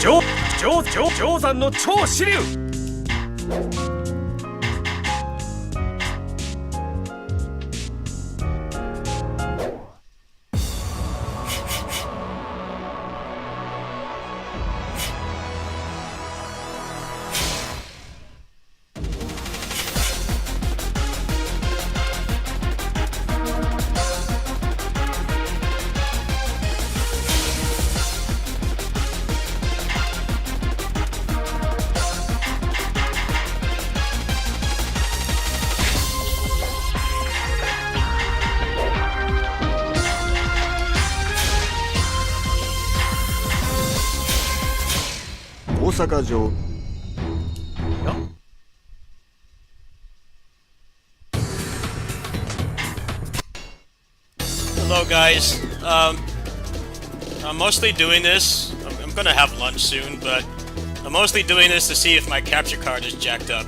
山の超支流。大阪城。 Hello guys, I'm mostly doing this, I'm gonna have lunch soon, but I'm mostly doing this to see if my capture card is jacked up.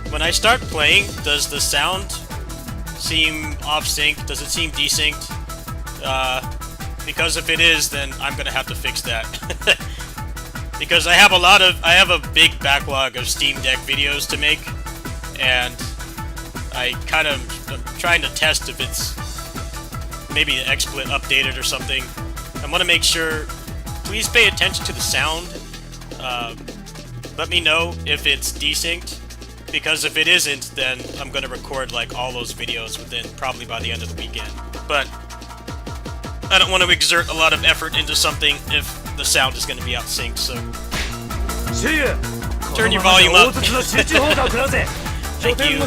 When I start playing, does the sound seem off-sync? Does it seem desynced? Because if it is, then I'm gonna have to fix that. Because I have a big backlog of Steam Deck videos to make, and I kind of am trying to test if it's maybe an XSplit updated or something. I want to make sure, please pay attention to the sound. Let me know if it's desynced, because if it isn't, then I'm going to record like all those videos within probably by the end of the weekend. But I don't want to exert a lot of effort into something if the sound is going to be out of sync, so turn your volume up. Thank you.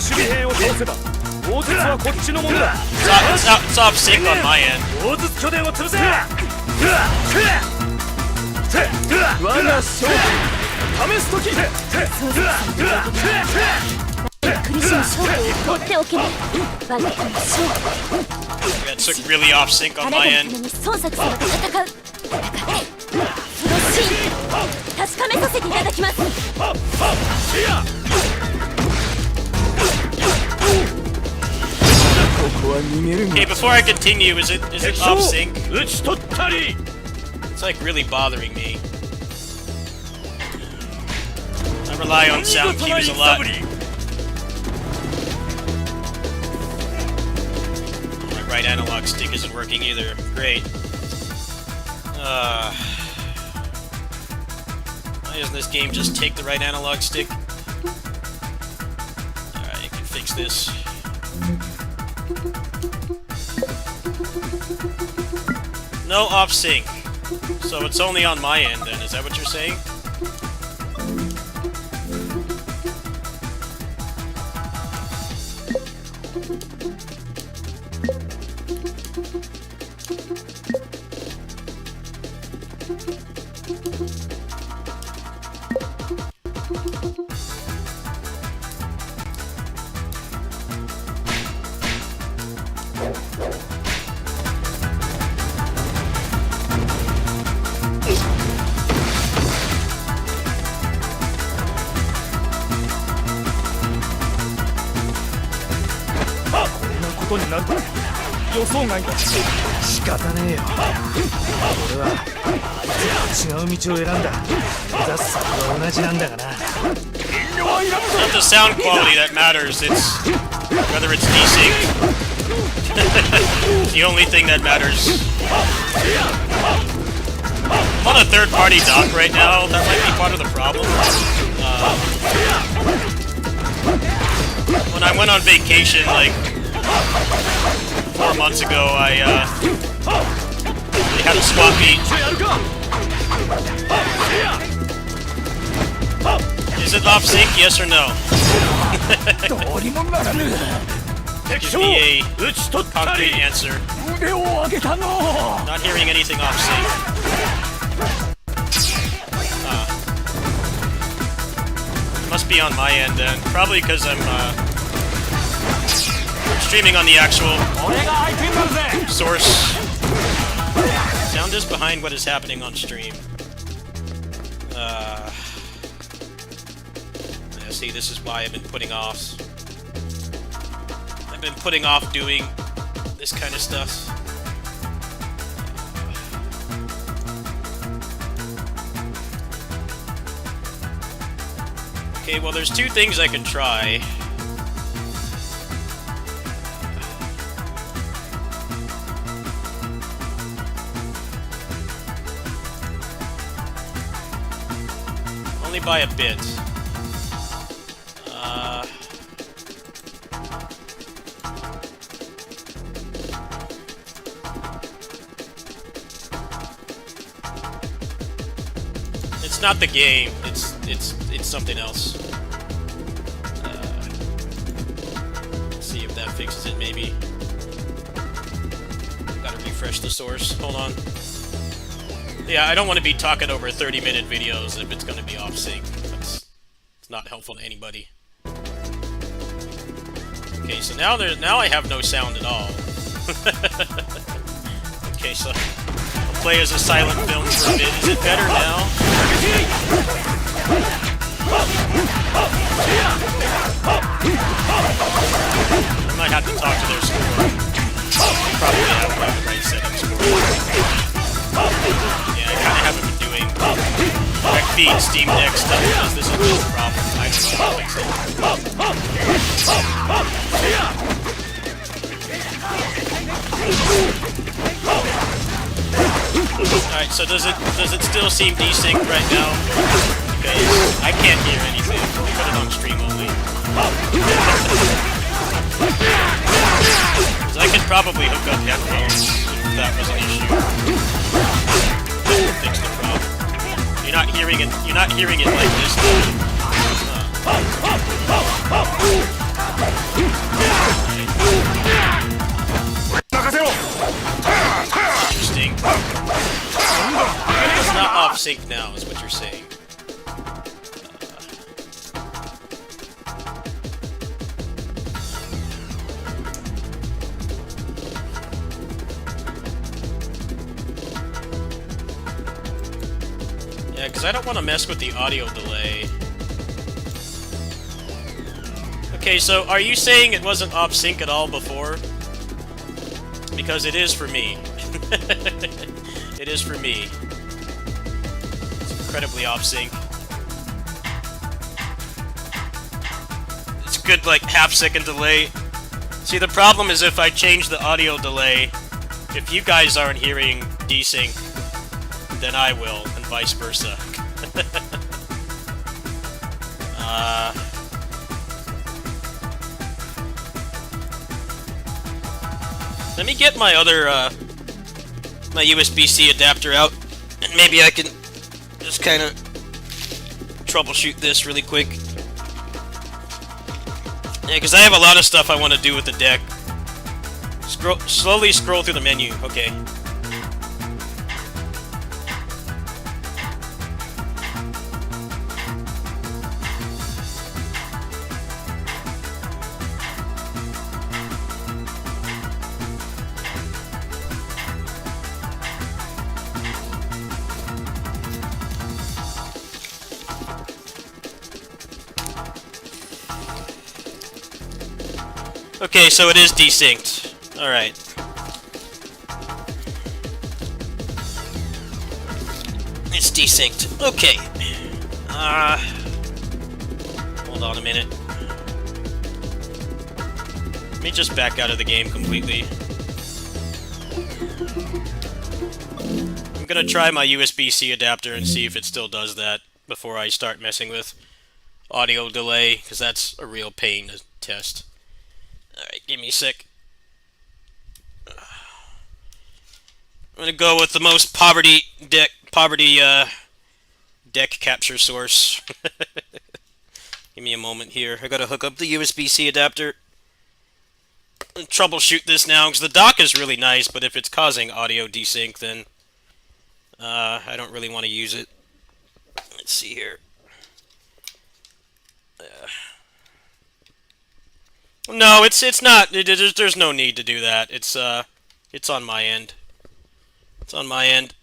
It's off sync on my end. That's like really off sync on my end. Okay, before I continue, is it off sync? It's like really bothering me. I rely on sound cues a lot. My right analog stick isn't working either. Great. Why doesn't this game just take the right analog stick? Alright, I can fix this. No off sync. So it's only on my end then, is that what you're saying? It's not the sound quality that matters, it's whether it's desynced. The only thing that matters. I'm on a third-party dock right now, that might be part of the problem. When I went on vacation, like 4 months ago, I had a swap meet. Is it off sync, yes or no? Give me a concrete answer. Not hearing anything off sync. It must be on my end then. Probably because I'm streaming on the actual source. Sound is behind what is happening on stream. Yeah, see, this is why I've been putting off. I've been putting off doing this kind of stuff. Okay, well, there's two things I can try. Only by a bit. It's not the game. It's something else. Let's see if that fixes it. Maybe. Gotta refresh the source. Hold on. Yeah, I don't want to be talking over 30-minute videos if it's going to be off sync. It's not helpful to anybody. Okay, so now I have no sound at all. Okay, so I'll play as a silent film for a bit. Is it better now? I might have to talk to their score. Probably have the right setup score. Yeah, I kind of haven't been doing direct feed Steam Deck stuff because this is just a problem. I don't know how to fix it. Alright, so does it still seem desync right now? Okay, I can't hear anything. We put it on stream only. So I could probably hook up headphones if that was an issue. That would fix the problem. You're not hearing it like this though. Interesting. It's not off sync now, is what you're saying. Yeah, because I don't want to mess with the audio delay. Okay, so are you saying it wasn't off sync at all before? Because it is for me. It is for me. It's incredibly off sync. It's good, like, half-second delay. See, the problem is if I change the audio delay, if you guys aren't hearing desync, then I will, and vice versa. Let me get my other, my USB-C adapter out, and maybe I can just kind of troubleshoot this really quick. Yeah, because I have a lot of stuff I want to do with the deck. Slowly scroll through the menu. Okay. Okay, so it is desynced. Alright. It's desynced. Okay. Hold on a minute. Let me just back out of the game completely. I'm gonna try my USB-C adapter and see if it still does that before I start messing with audio delay, because that's a real pain to test. Alright, give me a sec. I'm gonna go with the most poverty deck capture source. Give me a moment here. I gotta hook up the USB-C adapter. Troubleshoot this now, because the dock is really nice, but if it's causing audio desync, then I don't really want to use it. Let's see here. No, it's not. There's no need to do that. It's on my end. It's on my end.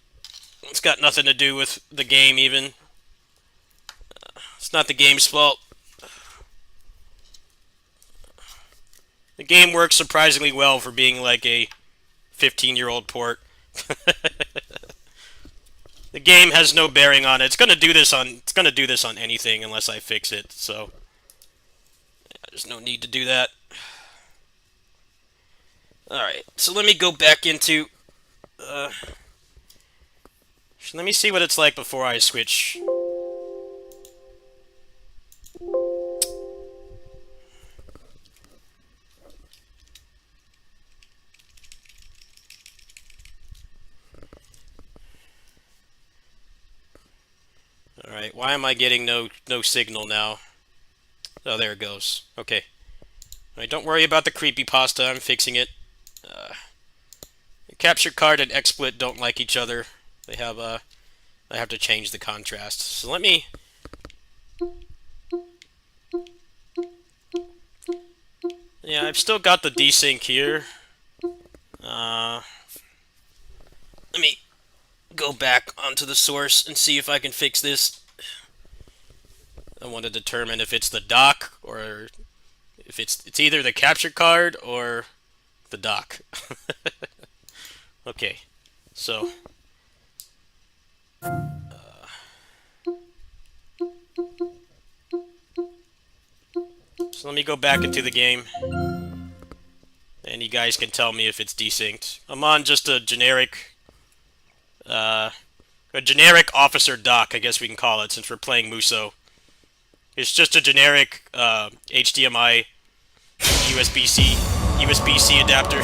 It's got nothing to do with the game, even. It's not the game's fault. The game works surprisingly well for being like a 15-year-old port. The game has no bearing on it. It's gonna do this on anything unless I fix it. So there's no need to do that. All right. So let me go back into. Let me see what it's like before I switch. Alright, why am I getting no signal now? Oh, there it goes. Okay. Alright, don't worry about the creepypasta, I'm fixing it. Capture card and XSplit don't like each other. They have, I have to change the contrast. So let me... Yeah, I've still got the desync here. Let me go back onto the source and see if I can fix this. I want to determine if it's the dock or if it's either the capture card or the dock. Okay, so let me go back into the game and you guys can tell me if it's desynced. I'm on just a generic officer dock, I guess we can call it, since we're playing Musou. It's just a generic HDMI USB-C adapter.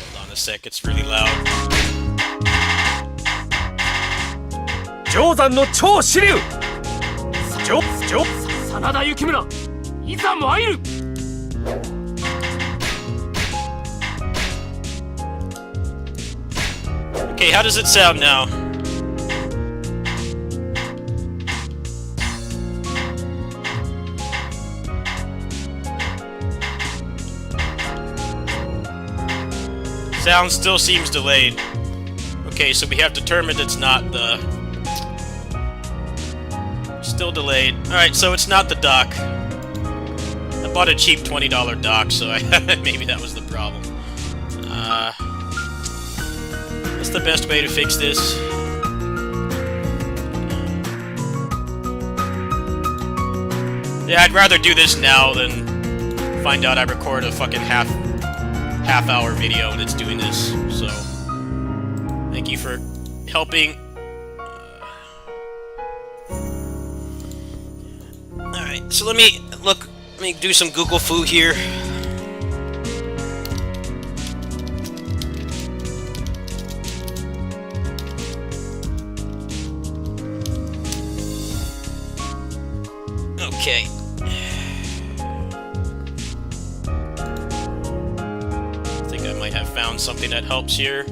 Hold on a sec, it's really loud. 定山の超支流真田幸村いざ参る Okay, how does it sound now? Sound still seems delayed. Okay, so we have determined it's not the... Still delayed. Alright, so it's not the dock. I bought a cheap $20 dock, so maybe that was the problem. What's the best way to fix this? Yeah, I'd rather do this now than find out I record a fucking half-hour video and it's doing this. So, thank you for helping. Alright, so let me do some Google Fu here. Okay. I think I might have found something that helps here.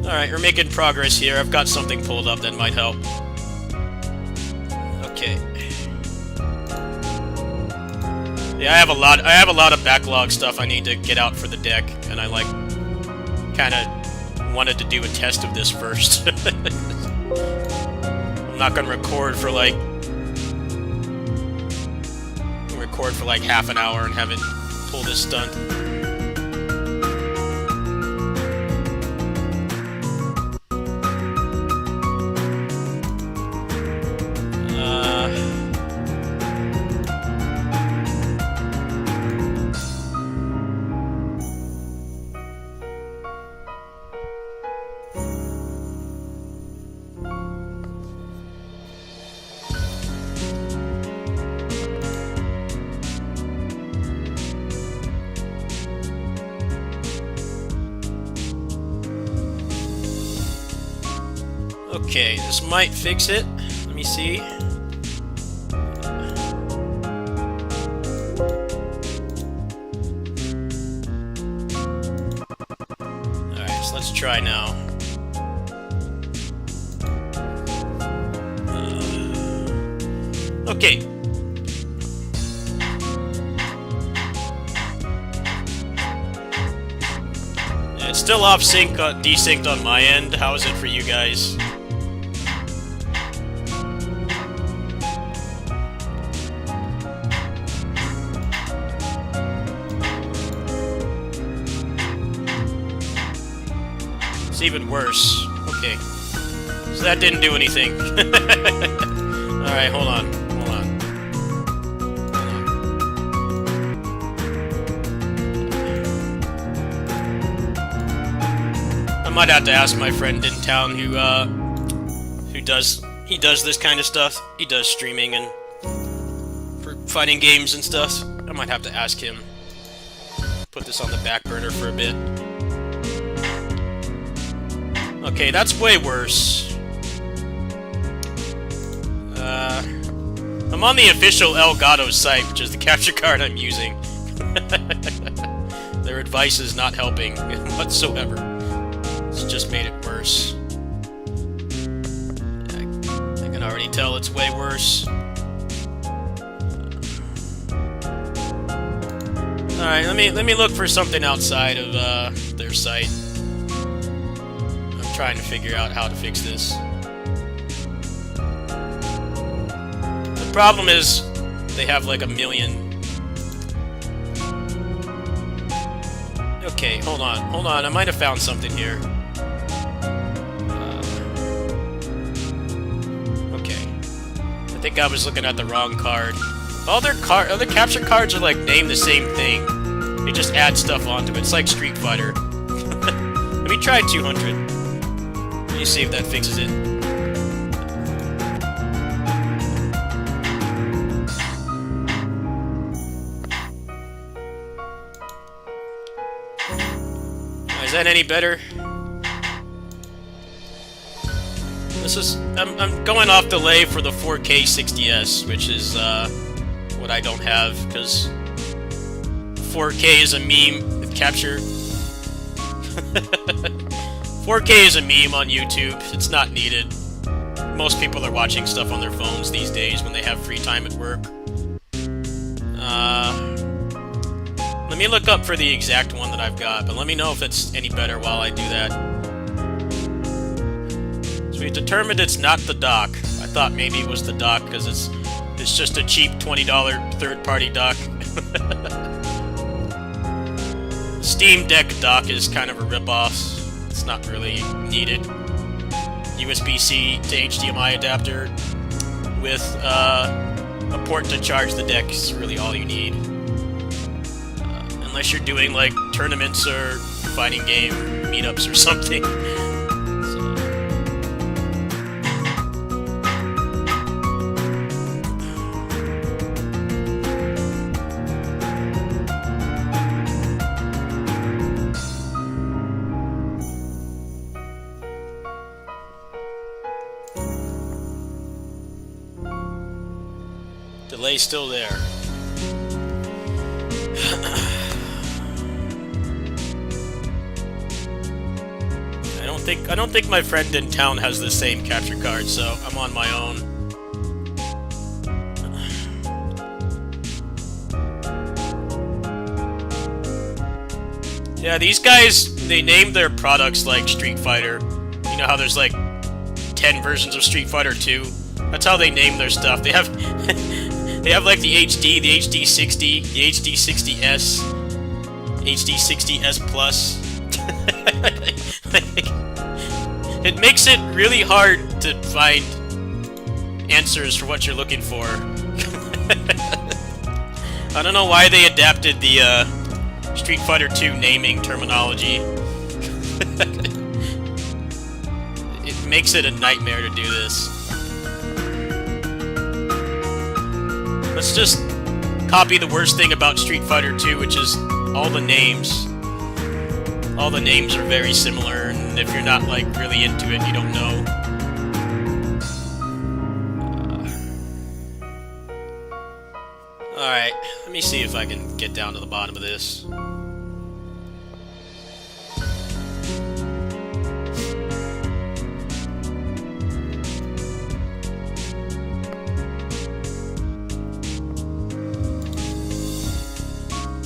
Alright, we're making progress here. I've got something pulled up that might help. Okay. Yeah, I have a lot of backlog stuff I need to get out for the deck, and I kinda wanted to do a test of this first. I'm not gonna record for like half an hour and have it pull this stunt. Okay, this might fix it. Let me see. Alright, so let's try now. Okay. It's still off sync, desynced on my end. How is it for you guys? It's even worse. Okay. So that didn't do anything. Alright, hold on. I might have to ask my friend in town who does this kind of stuff. He does streaming and for fighting games and stuff. I might have to ask him. Put this on the back burner for a bit. Okay, that's way worse. I'm on the official Elgato site, which is the capture card I'm using. Their advice is not helping whatsoever. It's just made it worse. I can already tell it's way worse. Alright, let me look for something outside of their site. I'm trying to figure out how to fix this. The problem is they have like a million. Okay, hold on, I might have found something here. Okay. I think I was looking at the wrong card. All their capture cards are like named the same thing. They just add stuff onto it. It's like Street Fighter. Let me try 200. Let me see if that fixes it. Is that any better? This is... I'm going off delay for the 4K 60S, which is what I don't have, because 4K is a meme with capture. 4K is a meme on YouTube. It's not needed. Most people are watching stuff on their phones these days when they have free time at work. Let me look up for the exact one that I've got, but let me know if it's any better while I do that. So we determined it's not the dock. I thought maybe it was the dock because it's just a cheap $20 third-party dock. Steam Deck dock is kind of a rip-off. It's not really needed. USB-C to HDMI adapter with a port to charge the deck is really all you need. Unless you're doing like tournaments or fighting game meetups or something. Delay's still there. I don't think my friend in town has the same capture card, so I'm on my own. Yeah, these guys, they name their products like Street Fighter. You know how there's like 10 versions of Street Fighter 2? That's how they name their stuff. They have they have like the HD, the HD60, the HD60S, HD60S Plus. It makes it really hard to find answers for what you're looking for. I don't know why they adapted the Street Fighter 2 naming terminology. It makes it a nightmare to do this. Let's just copy the worst thing about Street Fighter 2, which is all the names. All the names are very similar, and if you're not, like, really into it, you don't know. Alright, let me see if I can get down to the bottom of this.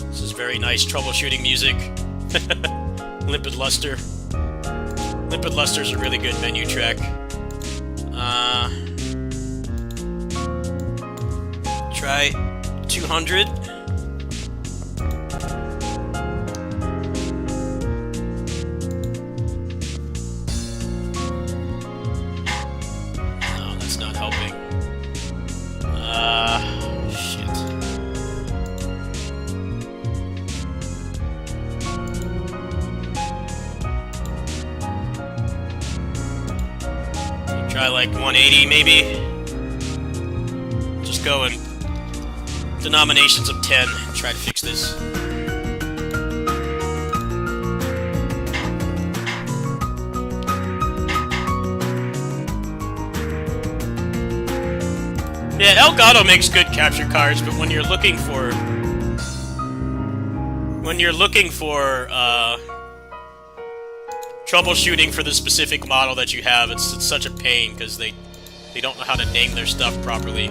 This is very nice troubleshooting music. Limpid Luster. Limpid Luster's a really good menu track. Try 200. like 180 maybe. Just go in denominations of 10 and try to fix this. Yeah, Elgato makes good capture cards, but when you're looking for troubleshooting for the specific model that you have, it's such a pain because they don't know how to name their stuff properly.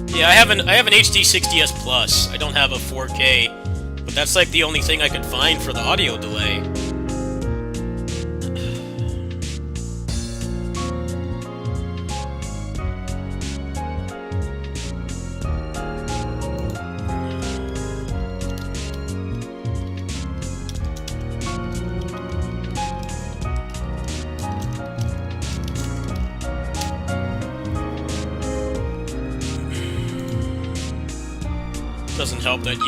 Yeah, I have an HD 60s Plus. I don't have a 4K, but that's like the only thing I could find for the audio delay. Doesn't help that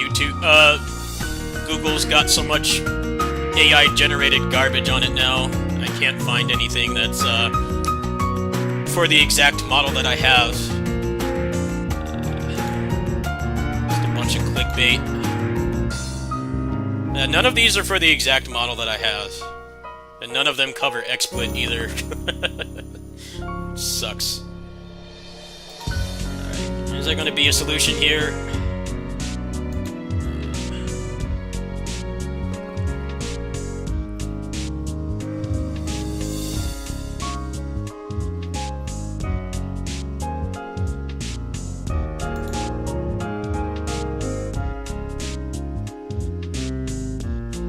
Google's got so much AI-generated garbage on it now. I can't find anything that's for the exact model that I have. Just a bunch of clickbait. None of these are for the exact model that I have. And none of them cover XSplit either. Sucks. Alright, is there going to be a solution here?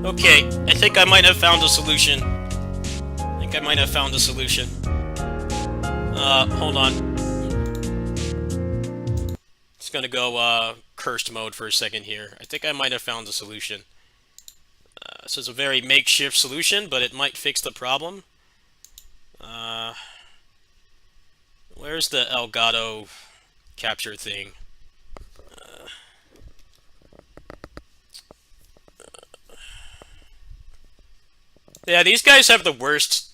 Okay, I think I might have found a solution. Hold on. Just gonna go, cursed mode for a second here. I think I might have found a solution. This is a very makeshift solution, but it might fix the problem. Where's the Elgato capture thing? Yeah, these guys have the worst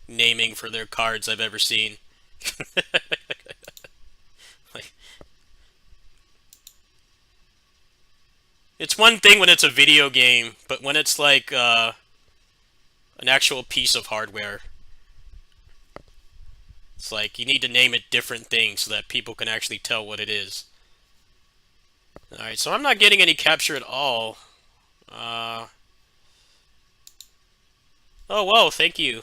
naming for their cards I've ever seen. Like, it's one thing when it's a video game, but when it's like an actual piece of hardware, it's like you need to name it different things so that people can actually tell what it is. Alright, so I'm not getting any capture at all. Oh, whoa, thank you.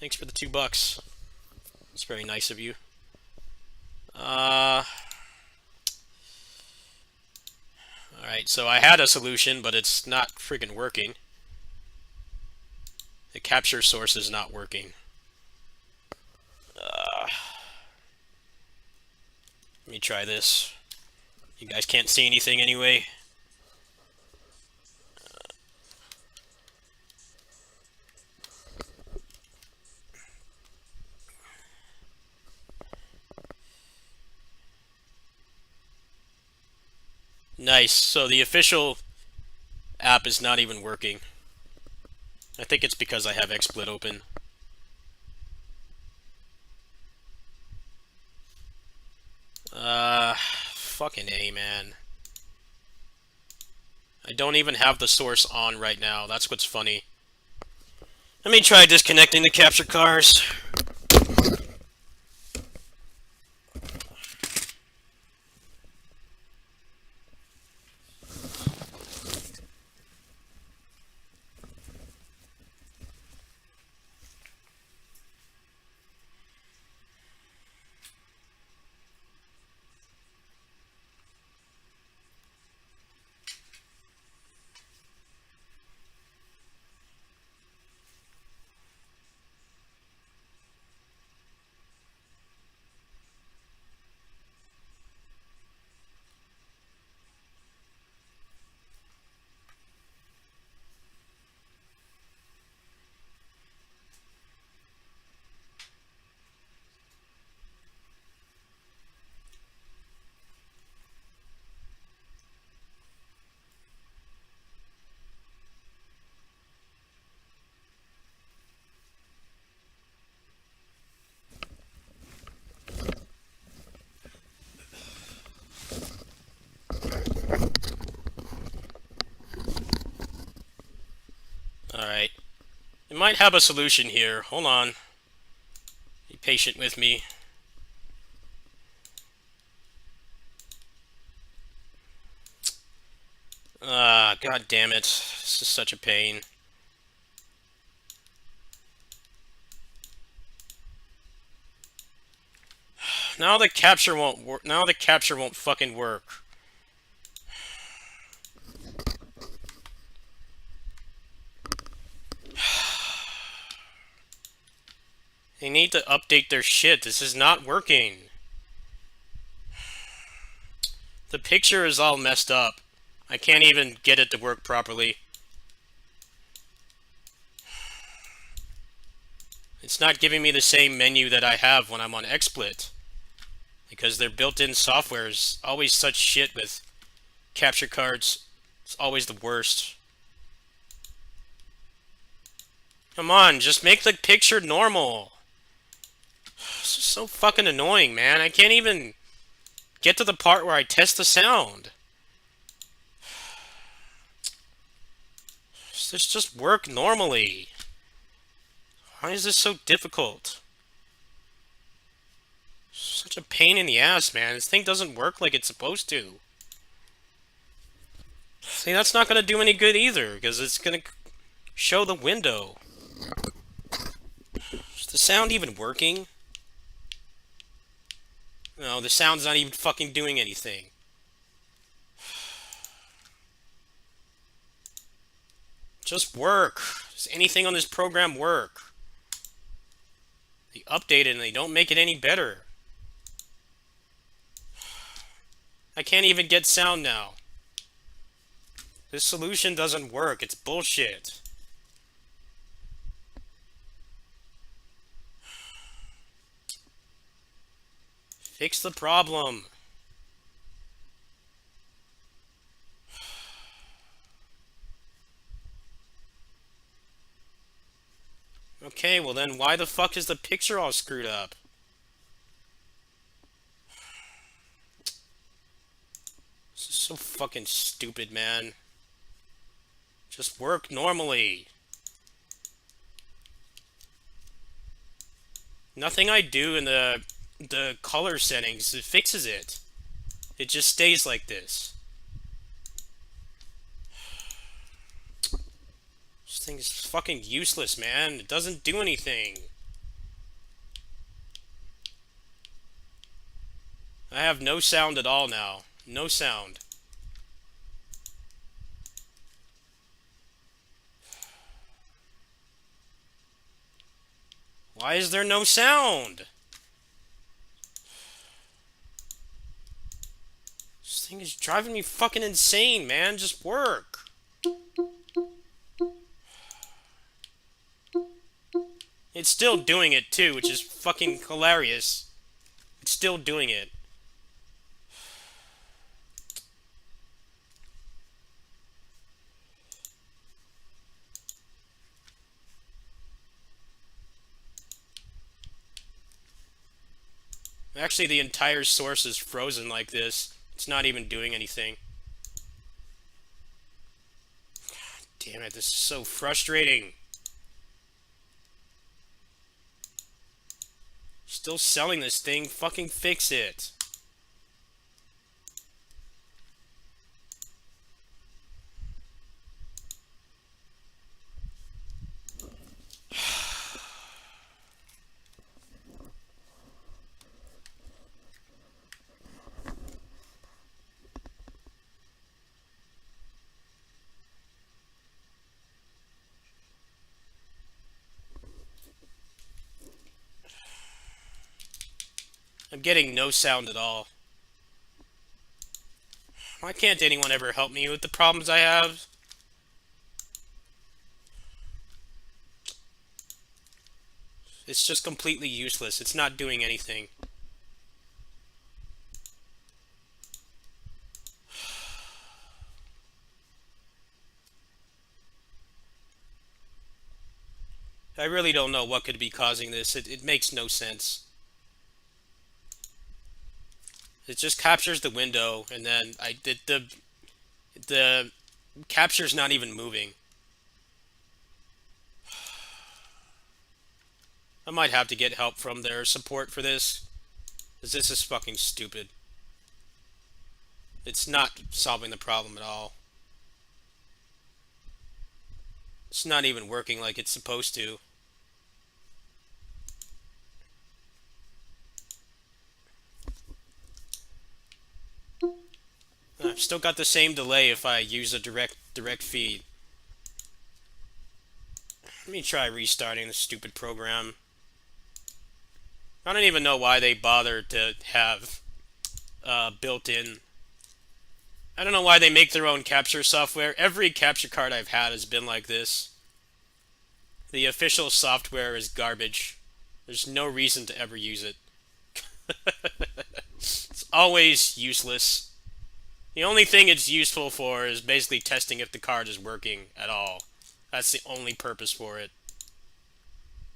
Thanks for the $2. That's very nice of you. Alright, so I had a solution, but it's not friggin' working. The capture source is not working. Let me try this. You guys can't see anything anyway. Nice. So the official app is not even working. I think it's because I have XSplit open. Fucking A, man. I don't even have the source on right now. That's what's funny. Let me try disconnecting the capture cars. I might have a solution here. Hold on. Be patient with me. God damn it. This is such a pain. Now the capture won't work. Now the capture won't fucking work. They need to update their shit. This is not working. The picture is all messed up. I can't even get it to work properly. It's not giving me the same menu that I have when I'm on XSplit. Because their built-in software is always such shit with capture cards. It's always the worst. Come on, just make the picture normal. This is so fucking annoying, man. I can't even get to the part where I test the sound. Let's just work normally. Why is this so difficult? Such a pain in the ass, man. This thing doesn't work like it's supposed to. See, that's not going to do any good either, because it's going to show the window. Is the sound even working? No, the sound's not even fucking doing anything. Just work. Does anything on this program work? They update it and they don't make it any better. I can't even get sound now. This solution doesn't work. It's bullshit. Fix the problem. Okay, well then why the fuck is the picture all screwed up? This is so fucking stupid, man. Just work normally. Nothing I do in the color settings, it fixes it. It just stays like this. This thing is fucking useless, man. It doesn't do anything. I have no sound at all now. No sound. Why is there no sound? This thing is driving me fucking insane, man. Just work. It's still doing it too, which is fucking hilarious. It's still doing it. Actually, the entire source is frozen like this. It's not even doing anything. God damn it, this is so frustrating. Still selling this thing, fucking fix it. I'm getting no sound at all. Why can't anyone ever help me with the problems I have? It's just completely useless. It's not doing anything. I really don't know what could be causing this. It makes no sense. It just captures the window, and then the capture's not even moving. I might have to get help from their support for this, because this is fucking stupid. It's not solving the problem at all. It's not even working like it's supposed to. I've still got the same delay if I use a direct feed. Let me try restarting the stupid program. I don't even know why they bothered to have built-in. I don't know why they make their own capture software. Every capture card I've had has been like this. The official software is garbage. There's no reason to ever use it. It's always useless. The only thing it's useful for is basically testing if the card is working at all. That's the only purpose for it.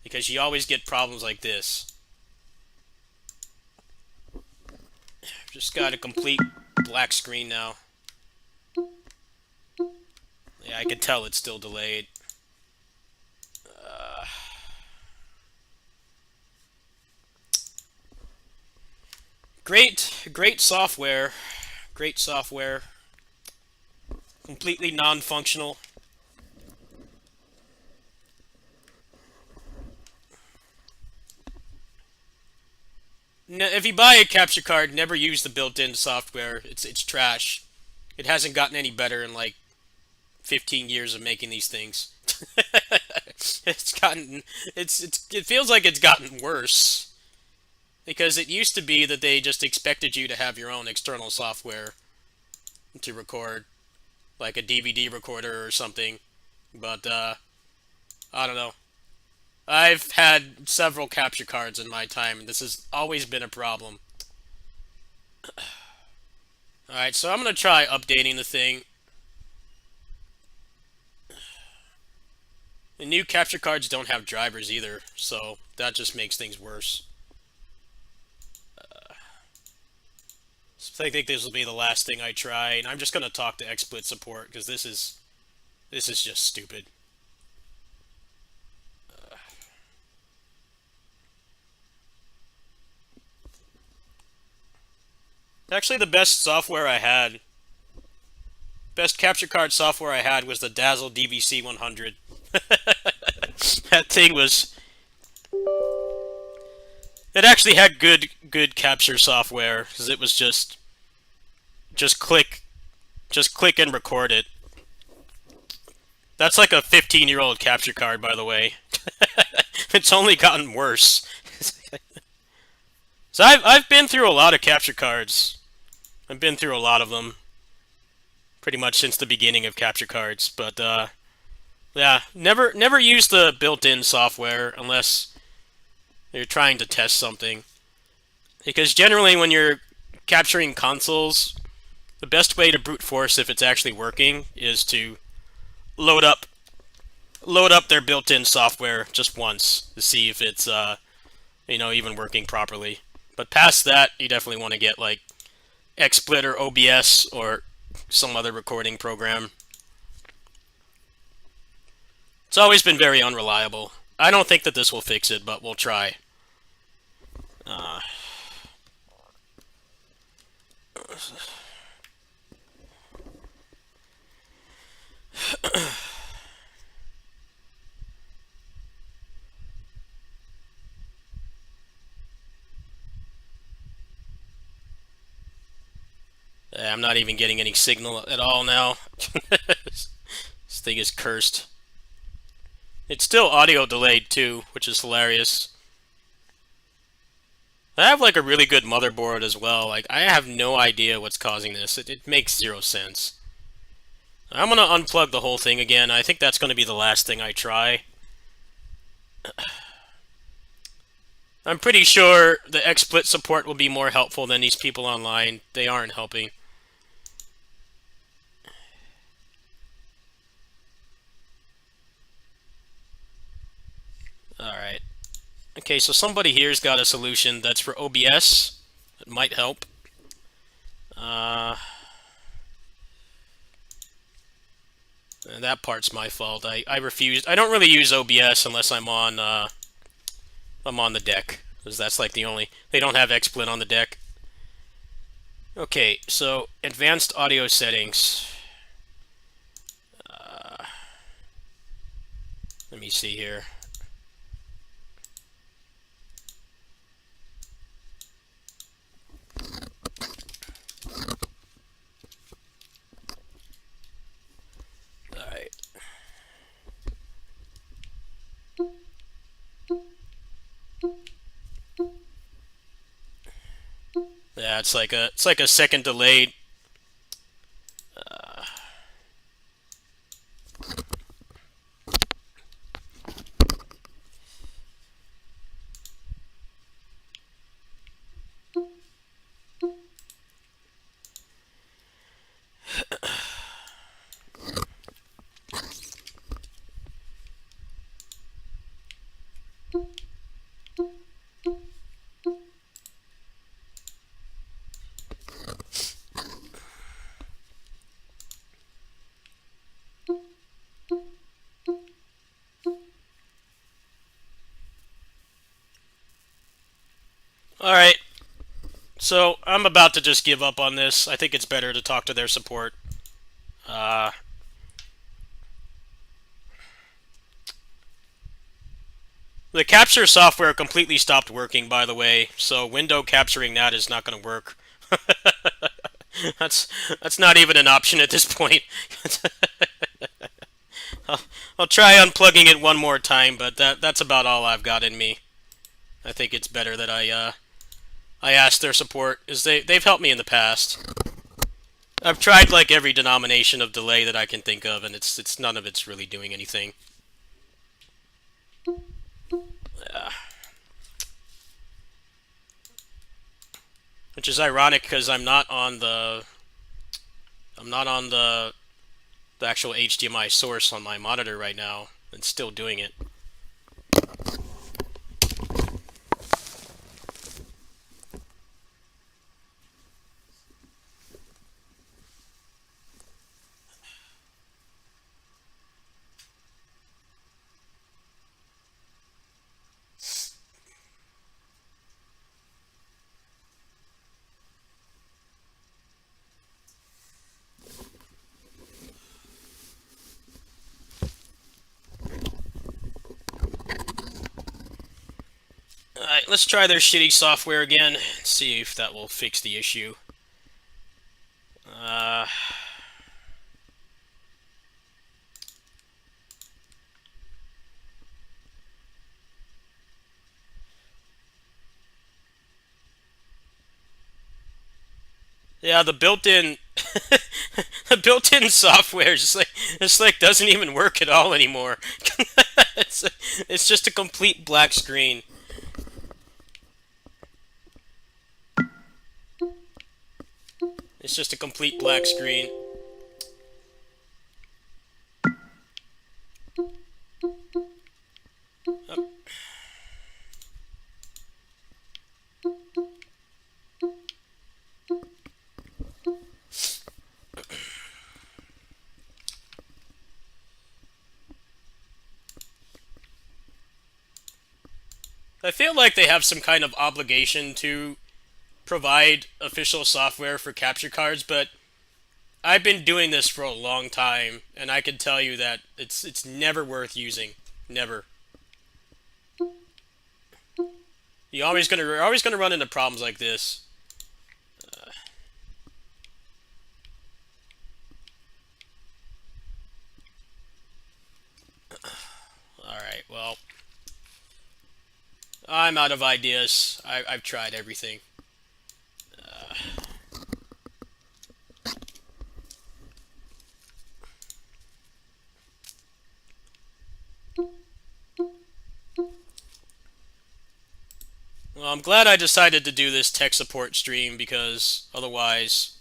Because you always get problems like this. Just got a complete black screen now. Yeah, I can tell it's still delayed. Great software. Great software. Completely non-functional. If you buy a capture card, never use the built-in software. It's trash. It hasn't gotten any better in like 15 years of making these things. It feels like it's gotten worse. Because it used to be that they just expected you to have your own external software to record, like a DVD recorder or something. But I don't know. I've had several capture cards in my time, and this has always been a problem. Alright, so I'm going to try updating the thing. The new capture cards don't have drivers either, so that just makes things worse. So I think this will be the last thing I try, and I'm just going to talk to XSplit support, because this is just stupid. Actually, the best software I had, best capture card software I had was the Dazzle DVC 100. That thing was... It actually had good capture software, because it was just click and record it. That's like a 15-year-old capture card, by the way. It's only gotten worse. So I've been through a lot of capture cards. I've been through a lot of them, pretty much since the beginning of capture cards. But yeah, never use the built-in software unless you're trying to test something. Because generally, when you're capturing consoles, the best way to brute force if it's actually working is to load up their built-in software just once to see if it's even working properly. But past that, you definitely want to get like XSplit or OBS or some other recording program. It's always been very unreliable. I don't think that this will fix it, but we'll try. I'm not even getting any signal at all now. This thing is cursed. It's still audio delayed too, which is hilarious. I have like a really good motherboard as well. Like, I have no idea what's causing this. It makes zero sense. I'm gonna unplug the whole thing again. I think that's gonna be the last thing I try. I'm pretty sure the XSplit support will be more helpful than these people online. They aren't helping. Alright. Okay, so somebody here's got a solution that's for OBS. It might help. That part's my fault. I refused. I don't really use OBS unless I'm on I'm on the deck, because that's like the only... They don't have XSplit on the deck. Okay, so advanced audio settings. Let me see here. Alright. Yeah, it's like a second delayed. Alright, so I'm about to just give up on this. I think it's better to talk to their support. The capture software completely stopped working, by the way, so window capturing that is not going to work. That's not even an option at this point. I'll try unplugging it one more time, but that's about all I've got in me. I think it's better that I ask their support, is they've helped me in the past. I've tried like every denomination of delay that I can think of, and it's none of it's really doing anything. Which is ironic because I'm not on the actual HDMI source on my monitor right now. It's still doing it. Alright, let's try their shitty software again and see if that will fix the issue. Yeah, the built-in the built-in software just like doesn't even work at all anymore. It's just a complete black screen. It's just a complete black screen. Oh. I feel like they have some kind of obligation to provide official software for capture cards, but I've been doing this for a long time, and I can tell you that it's never worth using. Never. You're always gonna run into problems like this. Alright, well, I'm out of ideas. I've tried everything. Well, I'm glad I decided to do this tech support stream, because otherwise,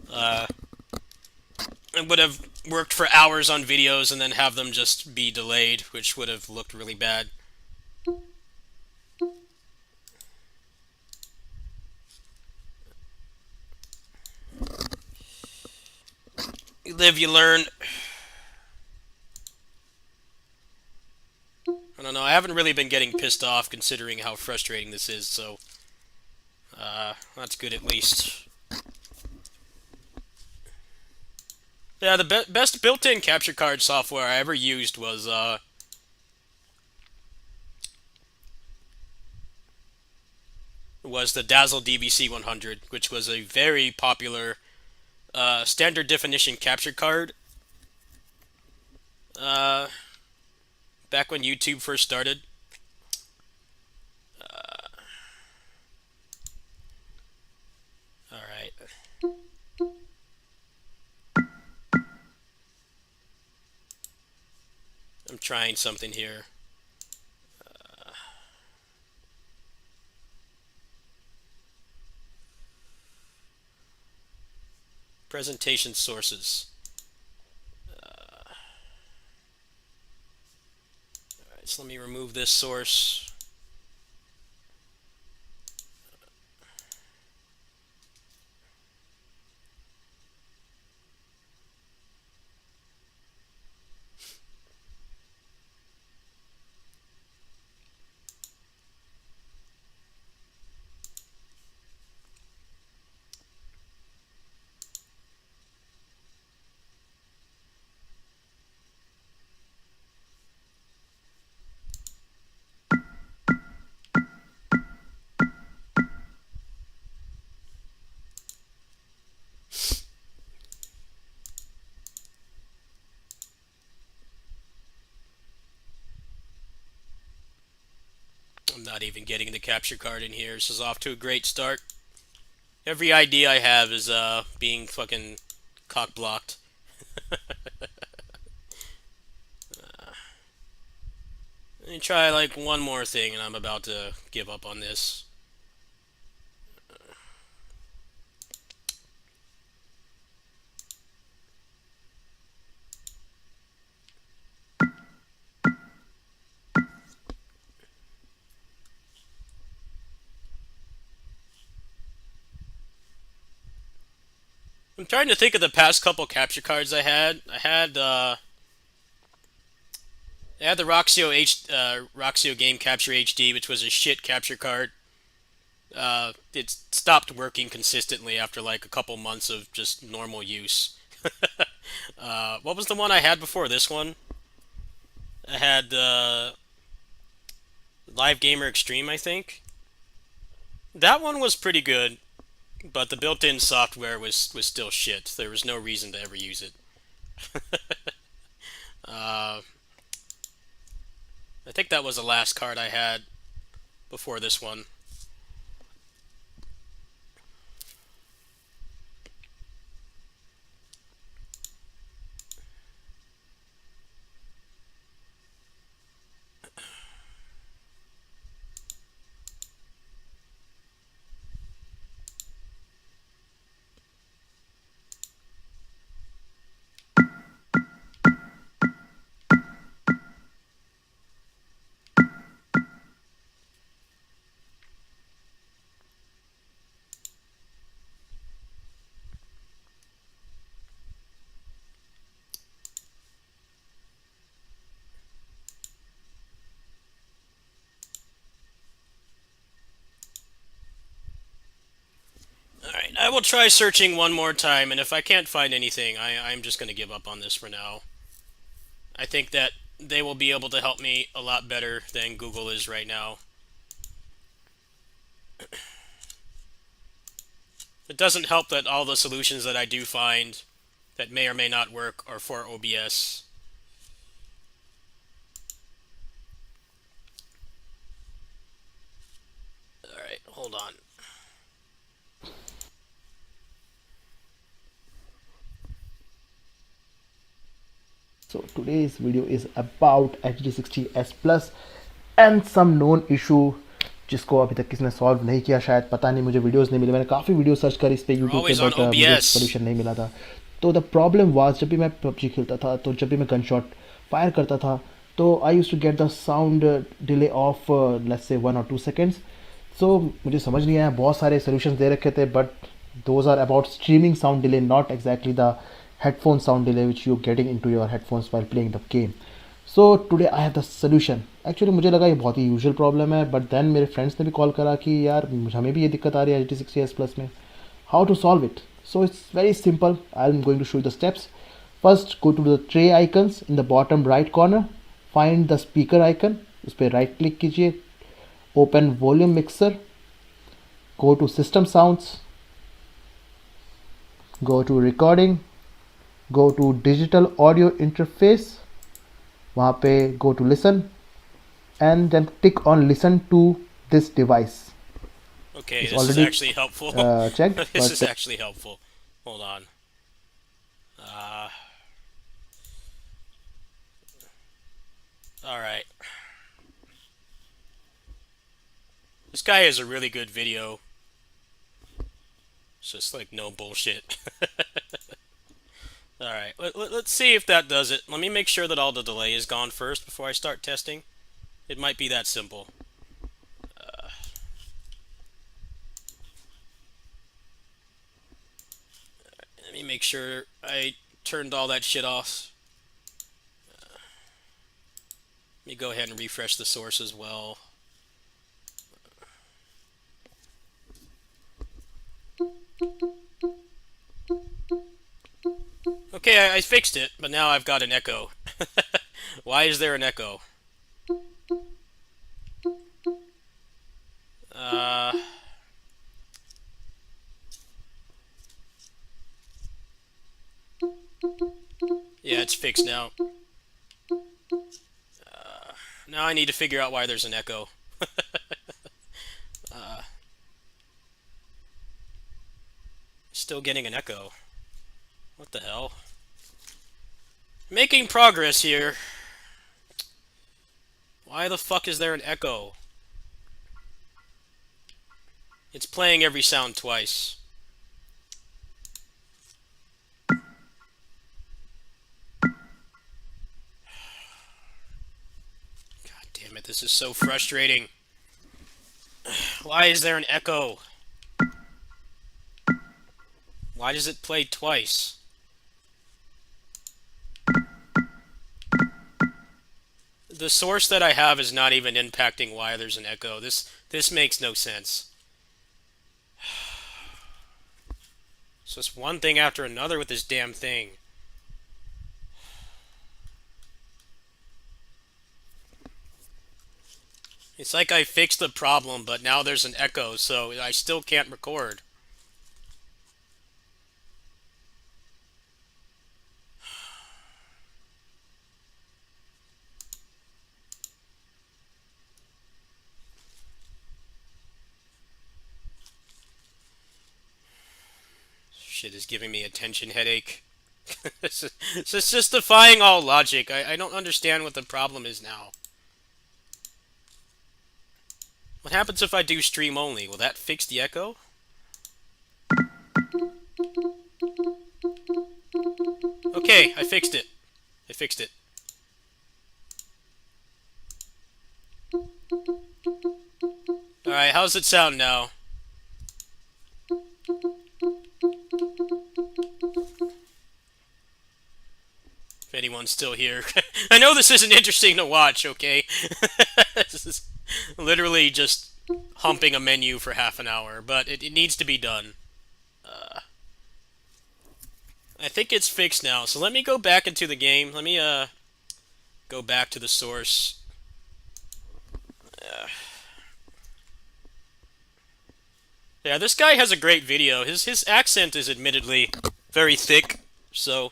it would have worked for hours on videos and then have them just be delayed, which would have looked really bad. You live, you learn. I don't know, I haven't really been getting pissed off considering how frustrating this is, so that's good at least. Yeah, the best built-in capture card software I ever used was the Dazzle DVC 100, which was a very popular standard definition capture card back when YouTube first started. Alright. I'm trying something here. Presentation sources. Alright, so let me remove this source. I'm not even getting the capture card in here. This is off to a great start. Every idea I have is being fucking cock blocked. Let me try like one more thing and I'm about to give up on this. I'm trying to think of the past couple capture cards I had. I had the Roxio Game Capture HD, which was a shit capture card. It stopped working consistently after like a couple months of just normal use. What was the one I had before this one? I had Live Gamer Extreme, I think. That one was pretty good, but the built-in software was still shit. There was no reason to ever use it. I think that was the last card I had before this one. Alright, I will try searching one more time, and if I can't find anything, I'm just going to give up on this for now. I think that they will be able to help me a lot better than Google is right now. It doesn't help that all the solutions that I do find that may or may not work are for OBS. Alright, hold on. So today's video is about HD60S Plus and some known issue जिसको अभी तक किसने solve नहीं किया, शायद पता नहीं, मुझे वीडियोस नहीं मिले. मैंने काफ़ी वीडियो सर्च करी इस पे यूट्यूब पे, बट मुझे सोल्यूशन नहीं मिला था. तो द प्रॉब्लम वाज, जब भी मैं पबजी खेलता था तो जब भी मैं गन शॉट फायर करता था तो I used to get the sound delay off let's say 1 और 2 सेकेंड्स. सो मुझे समझ नहीं आया, बहुत सारे सोल्यूशन दे रखे थे, but those are about streaming sound delay, not exactly the headphone sound delay which you're getting into your headphones while playing the game. So today I have the solution. Actually मुझे लगा ये बहुत ही usual problem है, but then मेरे friends ने भी call करा कि यार हमें भी ये दिक्कत आ रही है HT60S+ में. How to solve it? So it's very simple. I am going to show the steps. First go to the tray icons in the bottom right corner, find the speaker icon, उस पर right click कीजिए, open volume mixer, go to system sounds, go to recording, go to digital audio interface, वहाँ पे go to listen and then tick on listen to this device. Okay, It's this is already actually helpful. checked. This but is actually helpful. Hold on. All right. This guy has a really good video. It's just like no bullshit. Alright, let's see if that does it. Let me make sure that all the delay is gone first before I start testing. It might be that simple. Let me make sure I turned all that shit off. Let me go ahead and refresh the source as well. Okay, I fixed it, but now I've got an echo. Why is there an echo? Yeah, it's fixed now. Now I need to figure out why there's an echo. Still getting an echo. What the hell? Making progress here. Why the fuck is there an echo? It's playing every sound twice. God damn it, this is so frustrating. Why is there an echo? Why does it play twice? The source that I have is not even impacting why there's an echo. This makes no sense. It's just one thing after another with this damn thing. It's like I fixed the problem, but now there's an echo, so I still can't record. Shit is giving me a tension headache. It's just defying all logic. I don't understand what the problem is now. What happens if I do stream only? Will that fix the echo? Okay, I fixed it. I fixed it. Alright, how's it sound now? If anyone's still here. I know this isn't interesting to watch, okay? This is literally just humping a menu for half an hour, but it needs to be done. I think it's fixed now, so let me go back into the game. Let me go back to the source. Yeah, this guy has a great video. His accent is admittedly very thick, so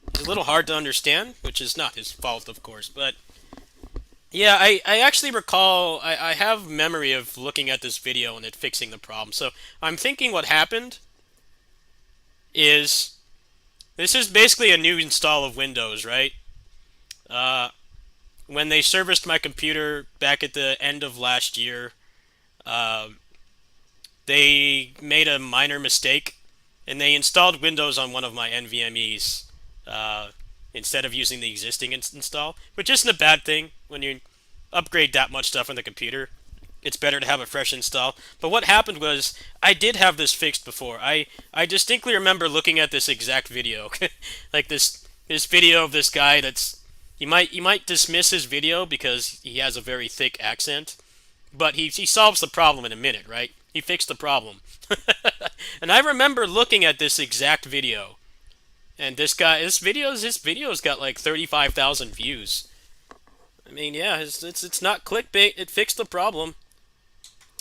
it's a little hard to understand, which is not his fault, of course, but yeah, I actually recall, I have memory of looking at this video and it fixing the problem. So I'm thinking what happened is, this is basically a new install of Windows, right? When they serviced my computer back at the end of last year, they made a minor mistake, and they installed Windows on one of my NVMEs, instead of using the existing install, which isn't a bad thing. When you upgrade that much stuff on the computer, it's better to have a fresh install. But what happened was, I did have this fixed before. I distinctly remember looking at this exact video. Like this video of this guy that's You might dismiss his video because he has a very thick accent, but he solves the problem in a minute, right? He fixed the problem. And I remember looking at this exact video, and his video's got like 35,000 views. I mean, yeah, it's not clickbait. It fixed the problem.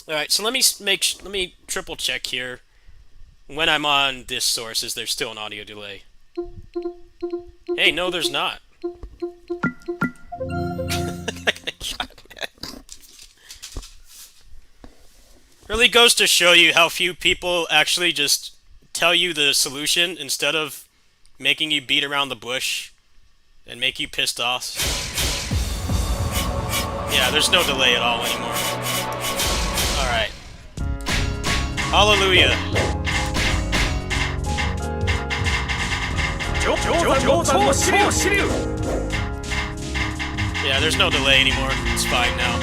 All right, so let me triple check here. When I'm on this source, is there still an audio delay? Hey, no, there's not. Really goes to show you how few people actually just tell you the solution instead of making you beat around the bush and make you pissed off. Yeah, there's no delay at all anymore. Alright. Hallelujah. Yeah, there's no delay anymore. It's fine now.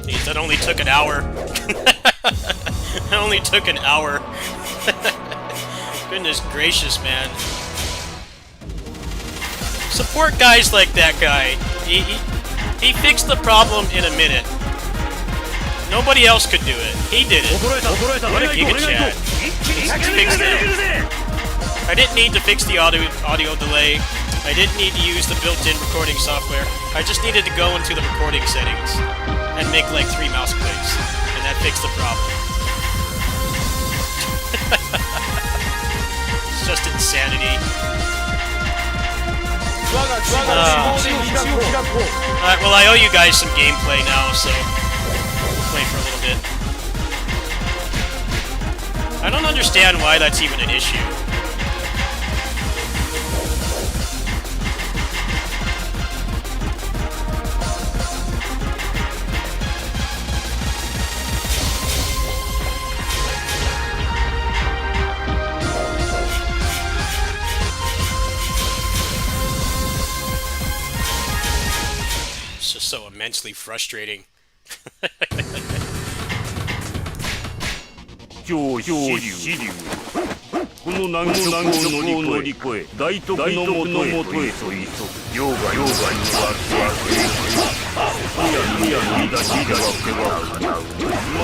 Jeez, that only took an hour. That only took an hour. Goodness gracious, man. Support guys like that guy. He fixed the problem in a minute. Nobody else could do it. He did it. What a giga chat. He fixed it. I didn't need to fix the audio delay. I didn't need to use the built-in recording software. I just needed to go into the recording settings and make like 3 mouse clicks, and that fixed the problem. It's just insanity. Alright, well I owe you guys some gameplay now, so we'll play for a little bit. I don't understand why that's even an issue. It's just so immensely frustrating. 超支流この難局を乗り越え大徳のもとへと急ぐ溶岩にはむやみ出しは叶うま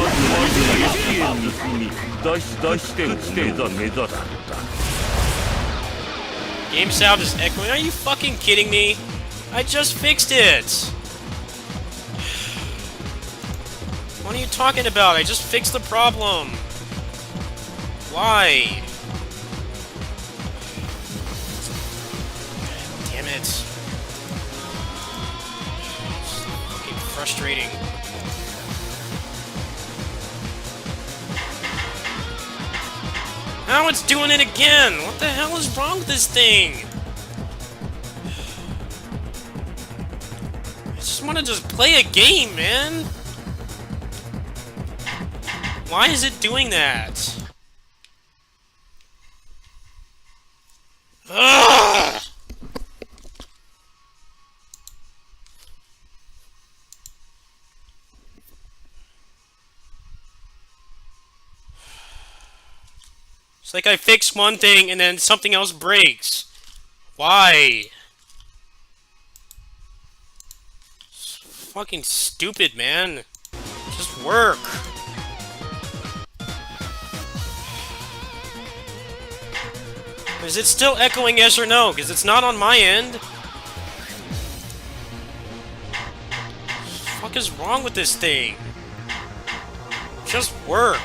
ず雪へ盗み脱して目指す Game sound is echoing. Are you fucking kidding me? I just fixed it! What are you talking about? I just fixed the problem. Why? Damn it. It's fucking frustrating. Now it's doing it again! What the hell is wrong with this thing? I just want to just play a game, man! Why is it doing that? Ugh! It's like I fix one thing and then something else breaks. Why? It's fucking stupid, man. Just work. Is it still echoing yes or no? Because it's not on my end. What the fuck is wrong with this thing? Just work.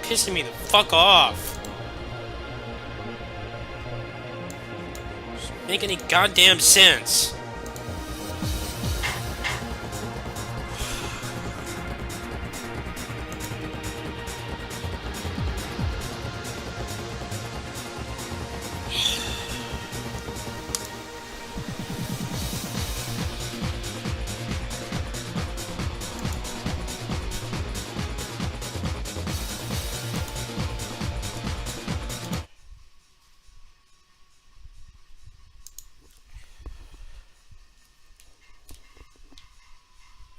Pissing me the fuck off. Doesn't make any goddamn sense.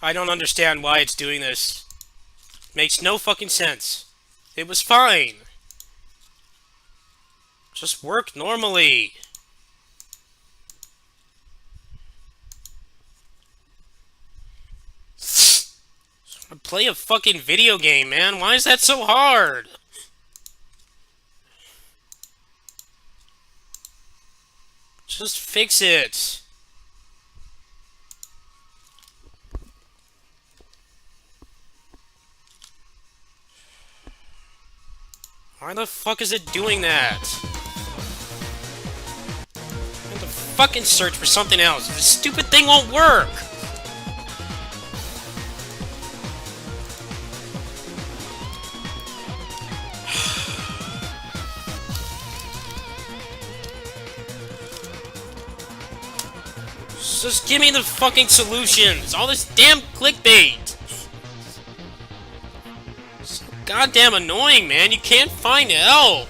I don't understand why it's doing this. Makes no fucking sense. It was fine. Just worked normally. Play a fucking video game, man. Why is that so hard? Just fix it. Why the fuck is it doing that? I have to fucking search for something else. This stupid thing won't work. Just give me the fucking solutions! All this damn clickbait! So goddamn annoying, man! You can't find help!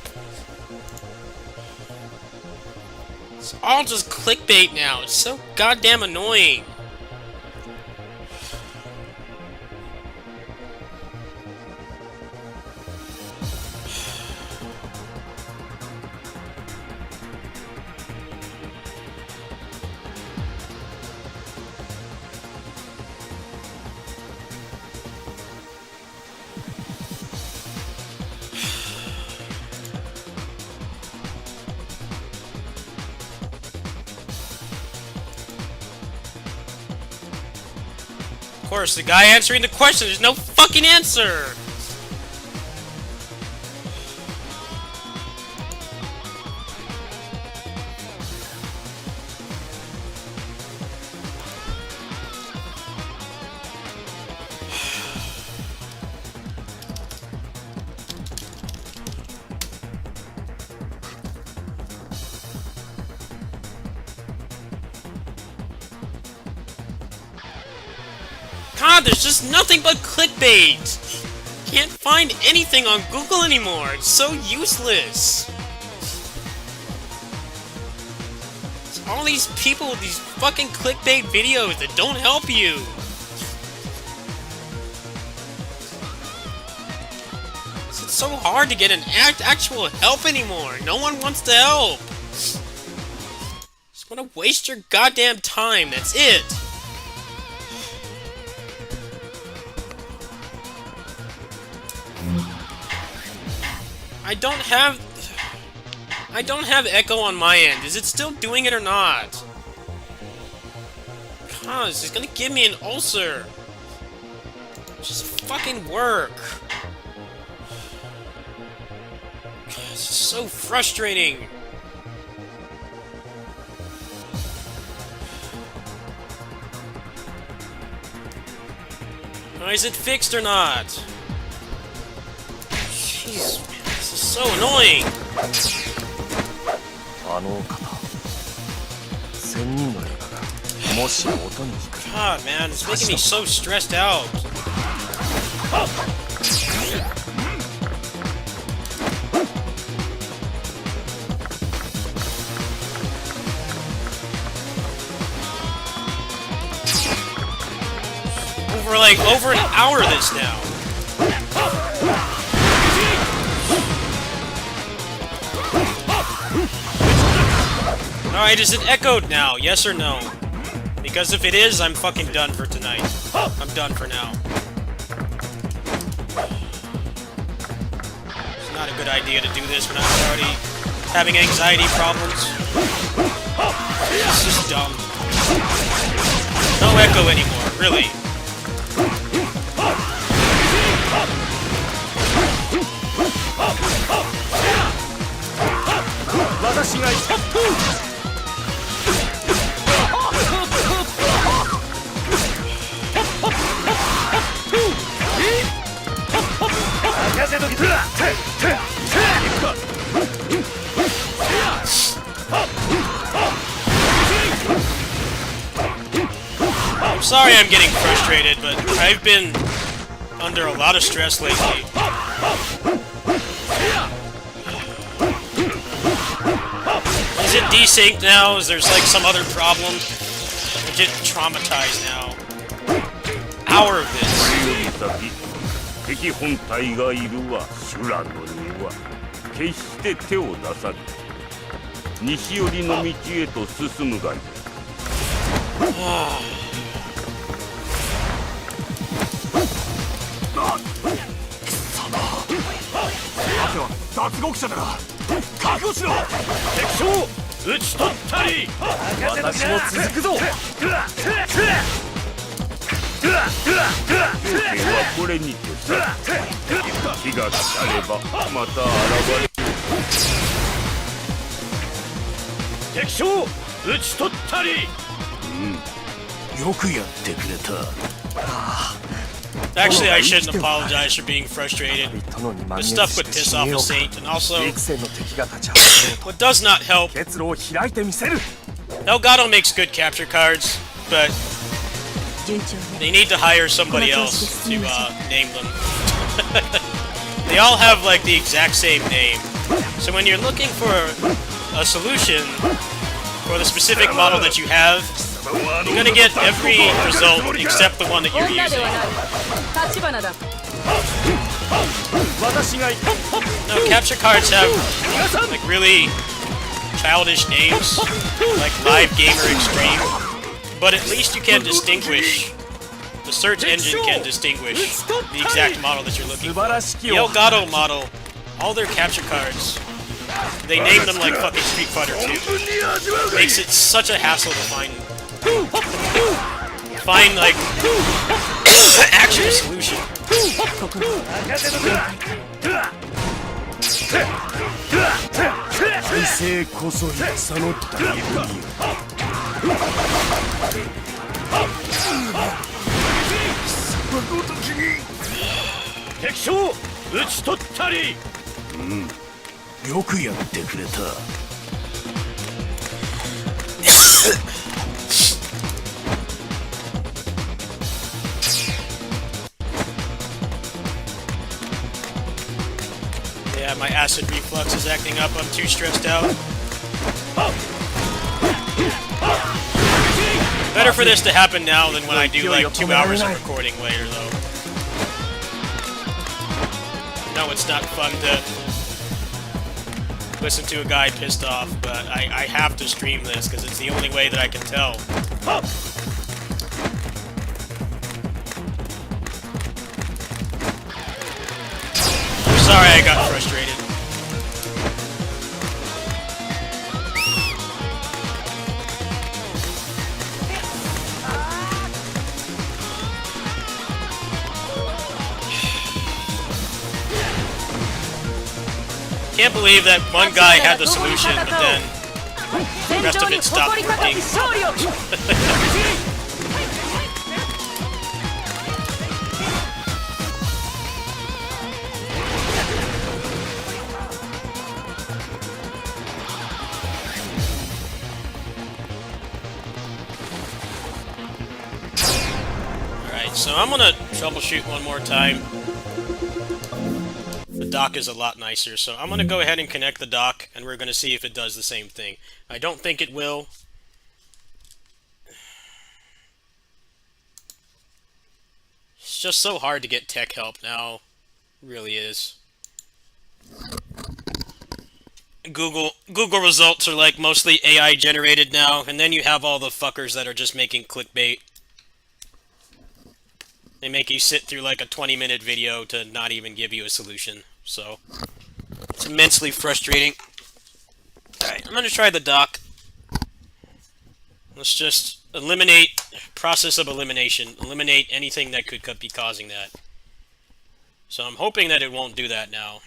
It's all just clickbait now. It's so goddamn annoying. Of course, the guy answering the question, there's no fucking answer! God, there's just nothing but clickbait! Can't find anything on Google anymore, it's so useless! It's all these people with these fucking clickbait videos that don't help you! It's so hard to get an actual help anymore, no one wants to help! Just wanna waste your goddamn time, that's it! I don't have Echo on my end. Is it still doing it or not? God, this is gonna give me an ulcer. Just fucking work. God, this is so frustrating. Is it fixed or not? Jeez, man, this is so annoying. あの方千人の映画がもし音に引く God, man, it's making me so stressed out. Over an hour of this now. Alright, is it echoed now? Yes or no? Because if it is, I'm fucking done for tonight. I'm done for now. It's not a good idea to do this when I'm already having anxiety problems. This is dumb. No echo anymore, really. I'm sorry I'm getting frustrated, but I've been under a lot of stress lately. Is it desynced now? Is there like some other problem? I'm getting traumatized now. Hour of this. 敵本体がいるは修羅のには決して手を出さぬ。西寄りの道へと進むがいい。脱獄者だな。覚悟しろ。敵将討ち取ったり。私も続くぞ。兵はこれにてさ。日が来ればまた現れる。敵将討ち取ったり。よくやってくれた。 Actually, I shouldn't apologize for being frustrated. This stuff would piss off a saint, and also, what does not help, Elgato makes good capture cards, but they need to hire somebody else to name them. They all have like the exact same name, so when you're looking for a solution for the specific model that you have, you're gonna get every result except the one that you're using. No, capture cards have like really childish names, like Live Gamer Extreme, but at least you can distinguish. The search engine can distinguish the exact model that you're looking for. The Elgato model, all their capture cards, they name them like fucking Street Fighter 2. Makes it such a hassle to find like actual solution. Yeah, my acid reflux is acting up. I'm too stressed out. Better for this to happen now than when I do like 2 hours of recording later, though. No, it's not fun to listen to a guy pissed off, but I have to stream this because it's the only way that I can tell. Sorry, I got frustrated. Can't believe that one guy had the solution, but then the rest of it stopped working. So I'm gonna troubleshoot one more time. The dock is a lot nicer, so I'm gonna go ahead and connect the dock, and we're gonna see if it does the same thing. I don't think it will. It's just so hard to get tech help now. It really is. Google results are like mostly AI generated now, and then you have all the fuckers that are just making clickbait. They make you sit through like a 20-minute video to not even give you a solution. So, it's immensely frustrating. Alright, I'm gonna try the dock. Let's just eliminate, process of elimination. Eliminate anything that could be causing that. So I'm hoping that it won't do that now.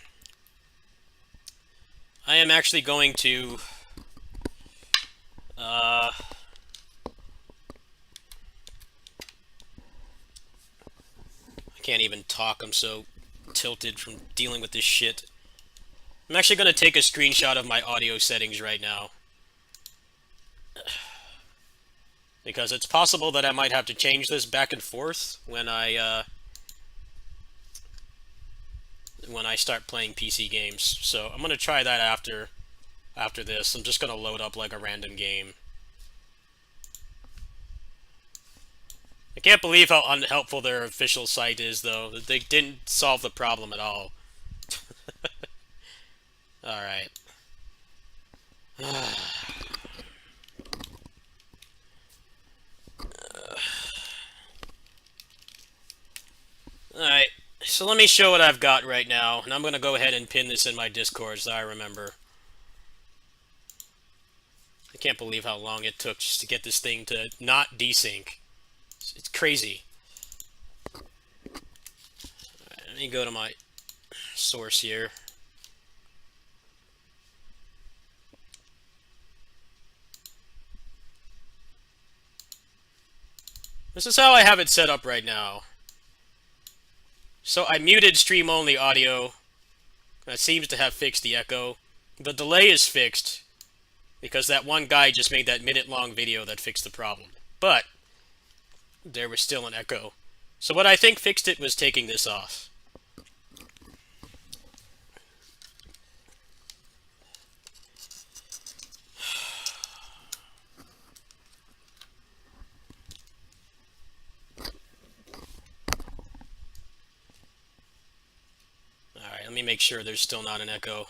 I am actually going to... can't even talk, I'm so tilted from dealing with this shit. I'm actually going to take a screenshot of my audio settings right now. Because it's possible that I might have to change this back and forth when I start playing PC games. So I'm going to try that after this. I'm just going to load up like a random game. I can't believe how unhelpful their official site is, though. They didn't solve the problem at all. Alright. Alright, so let me show what I've got right now, and I'm going to go ahead and pin this in my Discord so I remember. I can't believe how long it took just to get this thing to not desync. It's crazy. Alright, let me go to my source here. This is how I have it set up right now. So I muted stream-only audio. That seems to have fixed the echo. The delay is fixed, because that one guy just made that minute-long video that fixed the problem. But there was still an echo. So what I think fixed it was taking this off. Alright, let me make sure there's still not an echo.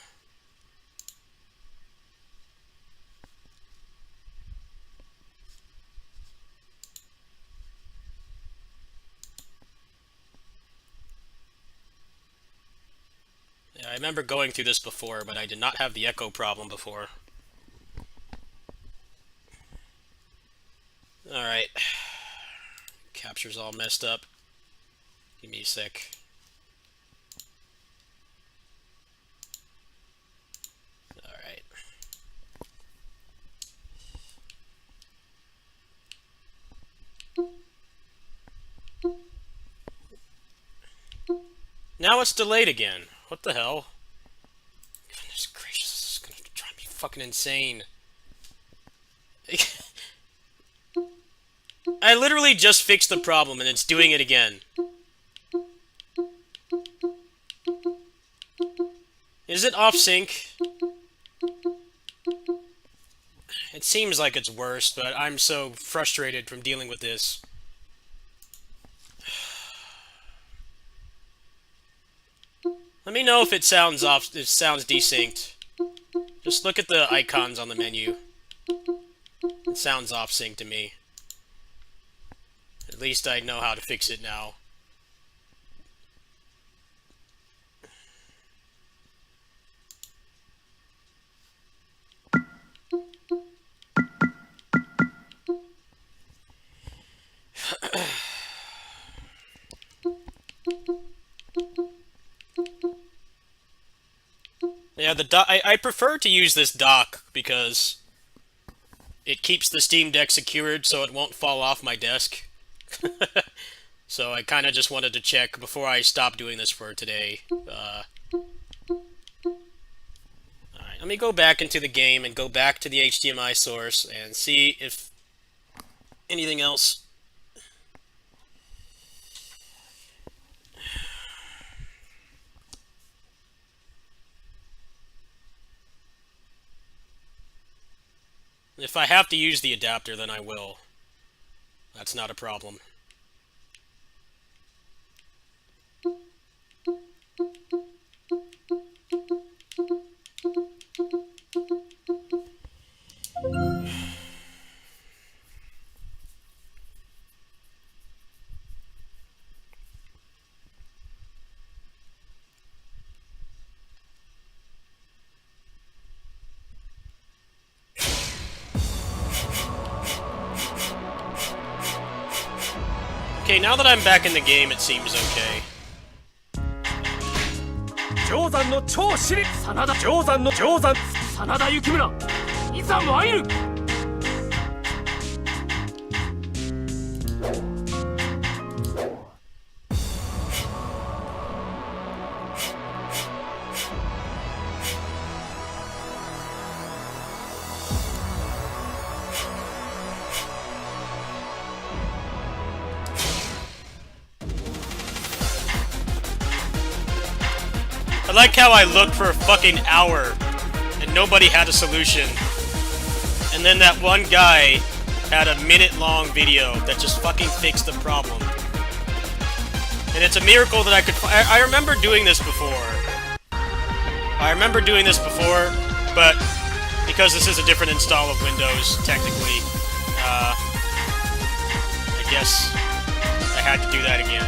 Yeah, I remember going through this before, but I did not have the echo problem before. Alright. Capture's all messed up. Give me a sec. Alright. Now it's delayed again. What the hell? Goodness gracious, this is gonna drive me fucking insane. I literally just fixed the problem and it's doing it again. Is it off sync? It seems like it's worse, but I'm so frustrated from dealing with this. Let me know if it sounds off, if it sounds desynced. Just look at the icons on the menu. It sounds off sync to me. At least I know how to fix it now. Yeah, I prefer to use this dock because it keeps the Steam Deck secured so it won't fall off my desk. So I kind of just wanted to check before I stop doing this for today. Alright, let me go back into the game and go back to the HDMI source and see if anything else. If I have to use the adapter, then I will. That's not a problem. Okay, now that I'm back in the game, it seems okay. 定山の超司令真田定山の定山真田幸村いざ参る I like how I looked for a fucking hour and nobody had a solution. And then that one guy had a minute-long video that just fucking fixed the problem. And it's a miracle that I could... I remember doing this before. But because this is a different install of Windows, technically, I guess I had to do that again.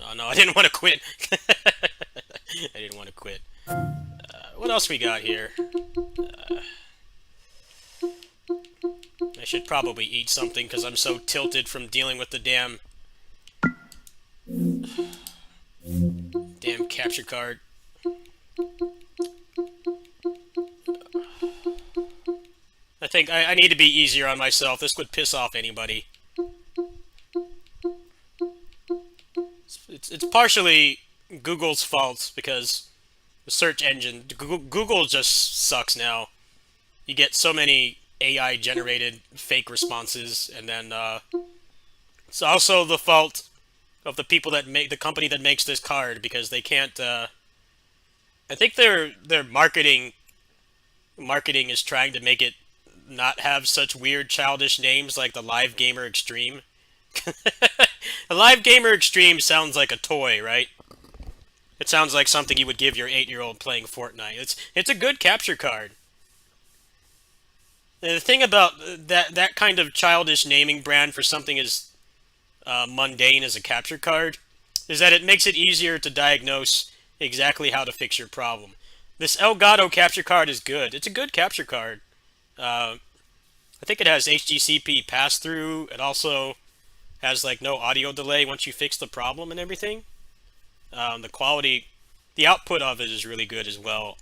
Oh no, I didn't want to quit. I didn't want to quit. What else we got here? I should probably eat something because I'm so tilted from dealing with the damn capture card. I think I need to be easier on myself. This would piss off anybody. It's partially Google's fault because the search engine, Google just sucks now. You get so many AI generated fake responses, and then it's also the fault of the people that make the company that makes this card, because they can't I think their marketing is trying to make it not have such weird childish names like the Live Gamer Extreme. A Live Gamer Extreme sounds like a toy, right? It sounds like something you would give your 8-year-old playing Fortnite. It's a good capture card. The thing about that kind of childish naming brand for something as mundane as a capture card is that it makes it easier to diagnose exactly how to fix your problem. This Elgato capture card is good. It's a good capture card. I think it has HDCP pass-through. It also has like no audio delay once you fix the problem and everything. The quality, the output of it is really good as well.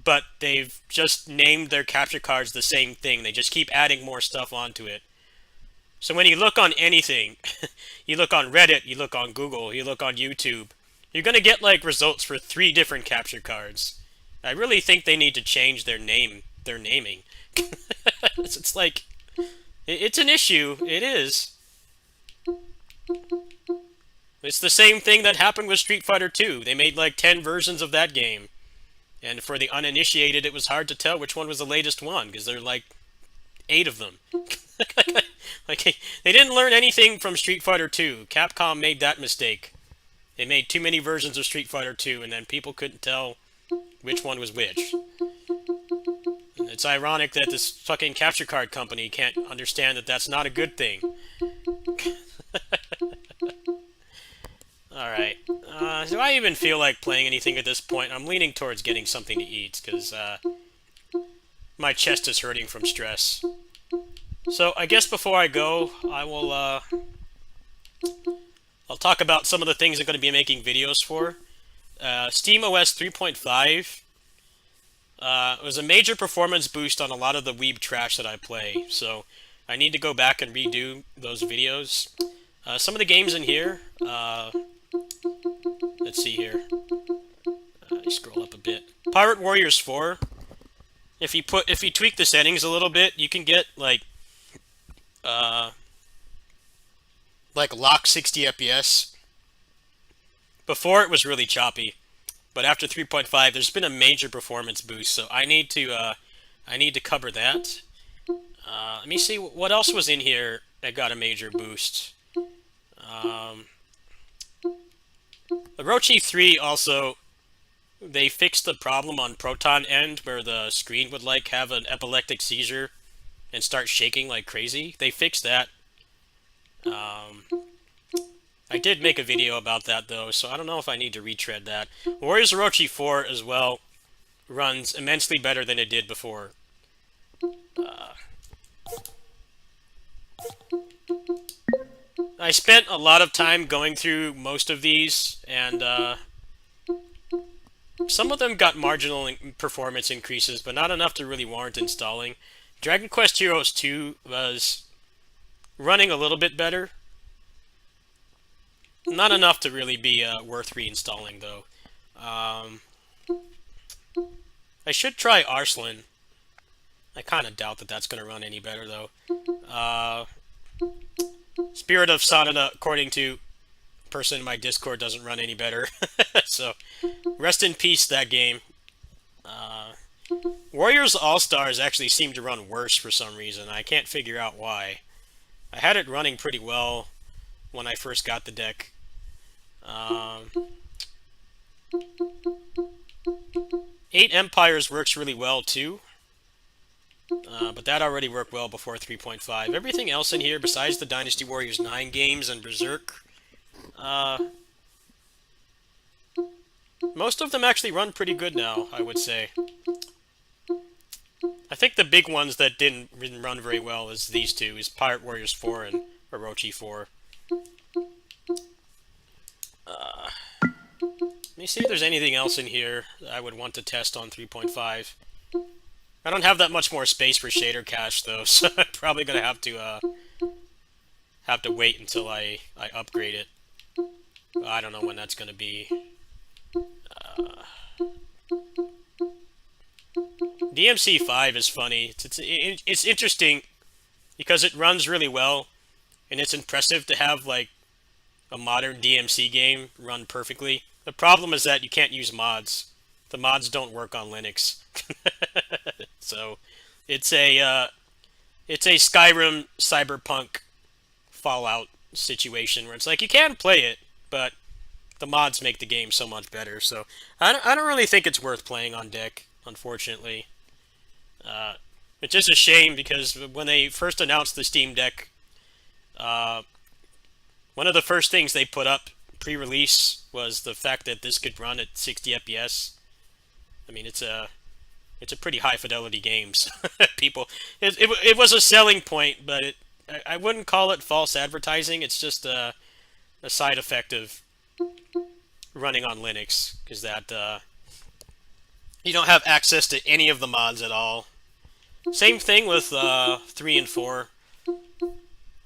But they've just named their capture cards the same thing. They just keep adding more stuff onto it. So when you look on anything, you look on Reddit, you look on Google, you look on YouTube, you're going to get like results for 3 different capture cards. I really think they need to change their naming. It's like, it's an issue. It is. It's the same thing that happened with Street Fighter 2. They made like 10 versions of that game. And for the uninitiated, it was hard to tell which one was the latest one, because there are like 8 of them. Like, they didn't learn anything from Street Fighter 2. Capcom made that mistake. They made too many versions of Street Fighter 2, and then people couldn't tell which one was which. And it's ironic that this fucking capture card company can't understand that that's not a good thing. Alright. Do I even feel like playing anything at this point? I'm leaning towards getting something to eat, because my chest is hurting from stress. So, I guess before I go, I will, I'll talk about some of the things I'm going to be making videos for. SteamOS 3.5 was a major performance boost on a lot of the weeb trash that I play, so I need to go back and redo those videos. Some of the games in here, let's see here. Scroll up a bit. Pirate Warriors 4. If you tweak the settings a little bit, you can get like lock 60 FPS. Before it was really choppy, but after 3.5, there's been a major performance boost. So I need to cover that. Let me see what else was in here that got a major boost. Orochi 3 also, they fixed the problem on Proton End where the screen would like have an epileptic seizure and start shaking like crazy. They fixed that. I did make a video about that though, so I don't know if I need to retread that. Warriors Orochi 4 as well runs immensely better than it did before. I spent a lot of time going through most of these, and some of them got marginal performance increases, but not enough to really warrant installing. Dragon Quest Heroes 2 was running a little bit better. Not enough to really be worth reinstalling, though. I should try Arslan. I kind of doubt that that's going to run any better, though. Spirit of Sanada, according to a person in my Discord, doesn't run any better. So, rest in peace, that game. Warriors All-Stars actually seem to run worse for some reason. I can't figure out why. I had it running pretty well when I first got the deck. Eight Empires works really well too, but that already worked well before 3.5. Everything else in here, besides the Dynasty Warriors 9 games and Berserk, most of them actually run pretty good now, I would say. I think the big ones that didn't run very well is these two, is Pirate Warriors 4 and Orochi 4. Let me see if there's anything else in here that I would want to test on 3.5. I don't have that much more space for shader cache though, so I'm probably gonna have to wait until I upgrade it. I don't know when that's gonna be. DMC5 is funny. It's interesting because it runs really well, and it's impressive to have like a modern DMC game run perfectly. The problem is that you can't use mods. The mods don't work on Linux. So it's a Skyrim Cyberpunk Fallout situation where it's like you can play it, but the mods make the game so much better. So I don't really think it's worth playing on deck, unfortunately. It's just a shame because when they first announced the Steam Deck, one of the first things they put up pre-release was the fact that this could run at 60 FPS. I mean, it's a pretty high fidelity game. So people, it was a selling point, but I wouldn't call it false advertising. It's just a side effect of running on Linux, because that you don't have access to any of the mods at all. Same thing with 3 and 4.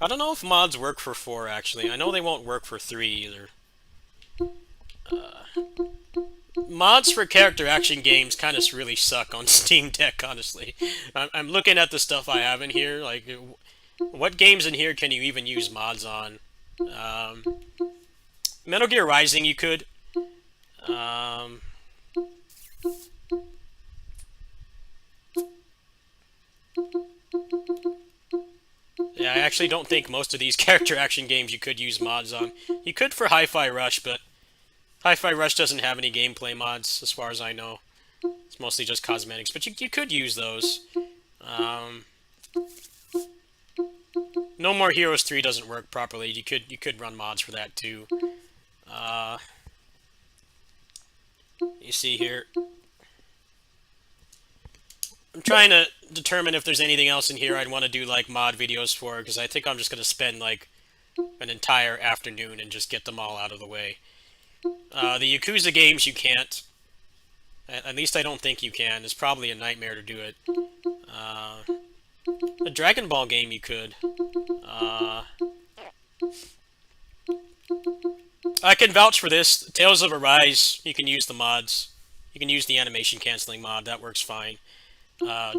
I don't know if mods work for 4, actually. I know they won't work for 3 either. Mods for character action games kind of really suck on Steam Deck, honestly. I'm looking at the stuff I have in here. Like, what games in here can you even use mods on? Metal Gear Rising, you could. Yeah, I actually don't think most of these character action games you could use mods on. You could for Hi-Fi Rush, but Hi-Fi Rush doesn't have any gameplay mods, as far as I know. It's mostly just cosmetics, but you could use those. No More Heroes 3 doesn't work properly. You could run mods for that too. You see here. I'm trying to determine if there's anything else in here I'd want to do like mod videos for, because I think I'm just going to spend like an entire afternoon and just get them all out of the way. The Yakuza games you can't. At least I don't think you can. It's probably a nightmare to do it. The Dragon Ball game you could. I can vouch for this. Tales of Arise, you can use the mods. You can use the animation canceling mod. That works fine.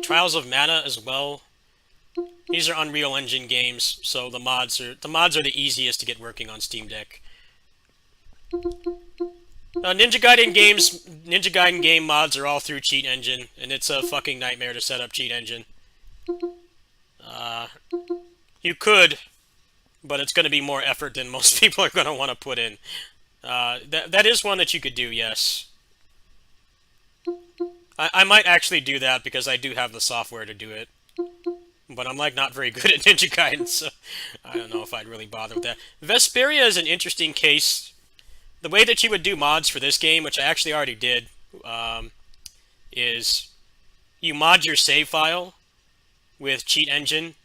Trials of Mana as well. These are Unreal Engine games, so the mods are the easiest to get working on Steam Deck. Ninja Gaiden game mods are all through Cheat Engine, and it's a fucking nightmare to set up Cheat Engine. You could, but it's going to be more effort than most people are going to want to put in. That is one that you could do, yes. I might actually do that because I do have the software to do it. But I'm like not very good at Ninja Gaiden, so I don't know if I'd really bother with that. Vesperia is an interesting case. The way that you would do mods for this game, which I actually already did, is you mod your save file with Cheat Engine,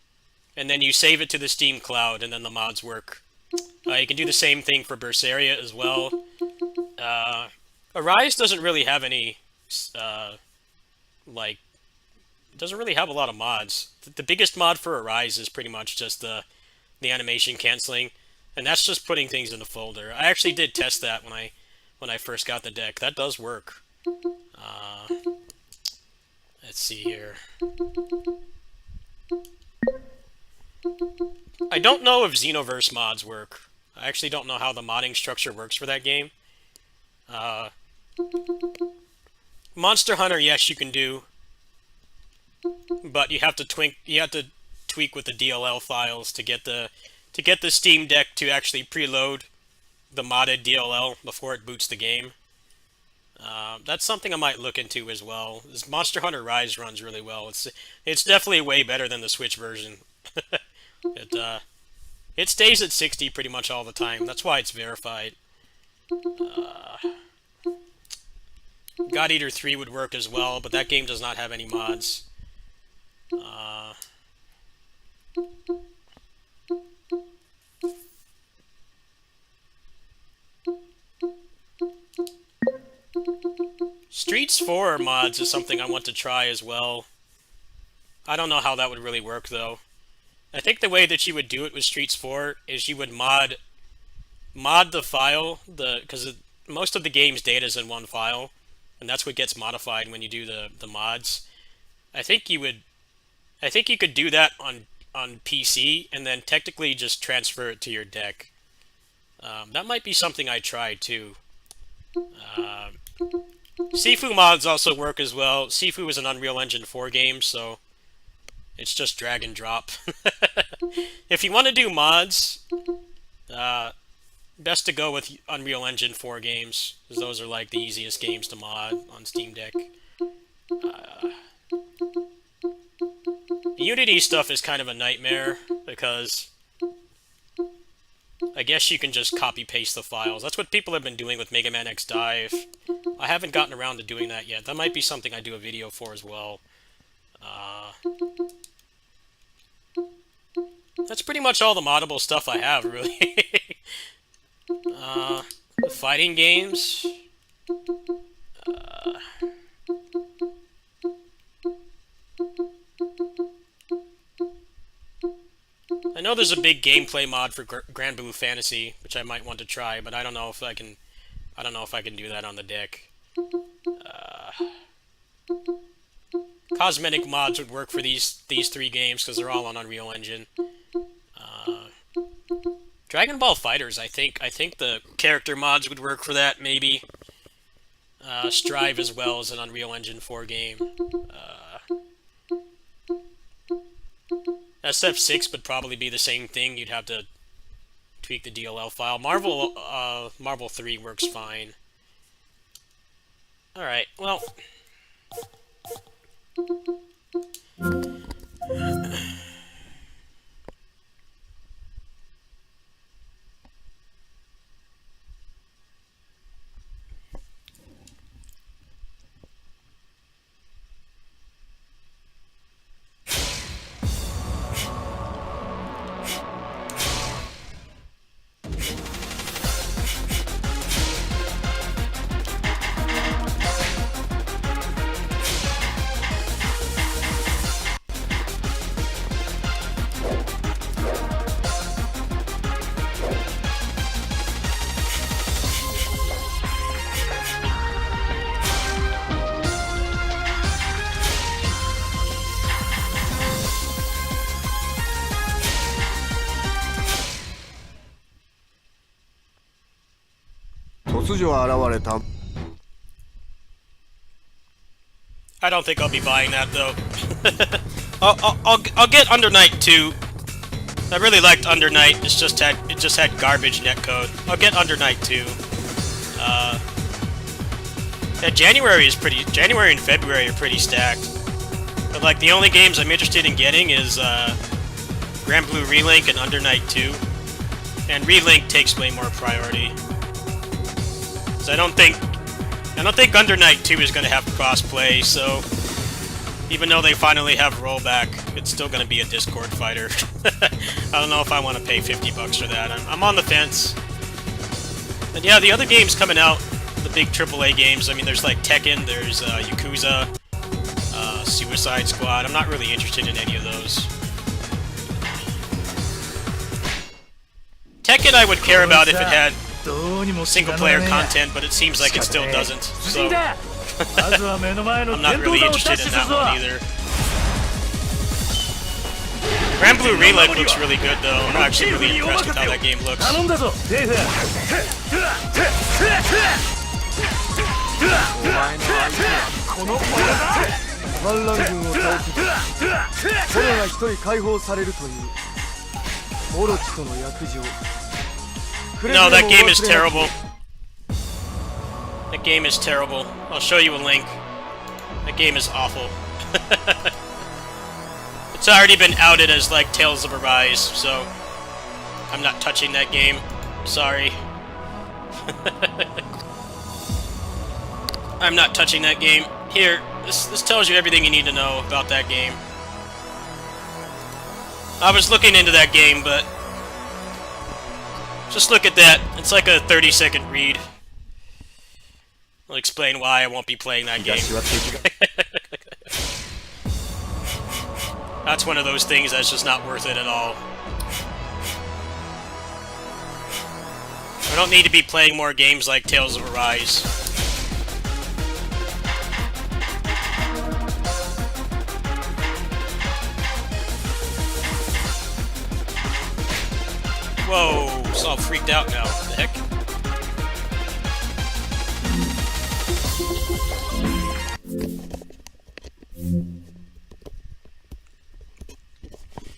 and then you save it to the Steam cloud, and then the mods work. You can do the same thing for Berseria as well. Arise doesn't really have any, doesn't really have a lot of mods. The biggest mod for Arise is pretty much just the animation canceling, and that's just putting things in the folder. I actually did test that when I first got the deck. That does work. Let's see here. I don't know if Xenoverse mods work. I actually don't know how the modding structure works for that game. Monster Hunter, yes, you can do, but you have to tweak with the DLL files to get the Steam Deck to actually preload the modded DLL before it boots the game. That's something I might look into as well. This Monster Hunter Rise runs really well. It's definitely way better than the Switch version. It stays at 60 pretty much all the time. That's why it's verified. God Eater 3 would work as well, but that game does not have any mods. Streets 4 mods is something I want to try as well. I don't know how that would really work, though. I think the way that you would do it with Streets 4 is you would mod the file, because most of the game's data is in one file, and that's what gets modified when you do the mods. I think you could do that on PC, and then technically just transfer it to your deck. That might be something I try, too. Sifu mods also work as well. Sifu is an Unreal Engine 4 game, so it's just drag and drop. If you want to do mods, best to go with Unreal Engine 4 games, because those are like the easiest games to mod on Steam Deck. Unity stuff is kind of a nightmare, because I guess you can just copy-paste the files. That's what people have been doing with Mega Man X Dive. I haven't gotten around to doing that yet. That might be something I do a video for as well. That's pretty much all the moddable stuff I have, really. Fighting games. I know there's a big gameplay mod for Grand Blue Fantasy, which I might want to try, but I don't know if I can. I don't know if I can do that on the deck. Cosmetic mods would work for these three games because they're all on Unreal Engine. Dragon Ball FighterZ, I think the character mods would work for that, maybe. Strive as well as an Unreal Engine 4 game. SF6 would probably be the same thing. You'd have to tweak the DLL file. Marvel 3 works fine. Alright, well... I don't think I'll be buying that, though. I'll get Under Night 2. I really liked Under Night. It just had garbage netcode. I'll get Under Night 2. Yeah, January and February are pretty stacked. But like the only games I'm interested in getting is Grand Blue Relink and Under Night 2. And Relink takes way more priority. So I don't think Under Night 2 is going to have crossplay, so even though they finally have rollback, it's still going to be a Discord fighter. I don't know if I want to pay $50 for that. I'm on the fence. And yeah, the other games coming out, the big AAA games, I mean, there's like Tekken, there's Yakuza, Suicide Squad. I'm not really interested in any of those. Tekken I would care about if it had single-player content, but it seems like it still doesn't, so I'm not really interested in that one either. Grand Blue Relic looks really good though. I'm actually really impressed with how that game looks. 頼んだぞテーフお前の相手はこの俺だ。反乱軍を倒す捕虜が一人解放されるというオロチとの約定。 No, that game is terrible. That game is terrible. I'll show you a link. That game is awful. It's already been outed as like Tales of Arise, so I'm not touching that game. Sorry. I'm not touching that game. Here, this tells you everything you need to know about that game. I was looking into that game, but just look at that. It's like a 30-second read. I'll explain why I won't be playing that game. That's one of those things that's just not worth it at all. I don't need to be playing more games like Tales of Arise. Whoa, it's all freaked out now. What the heck?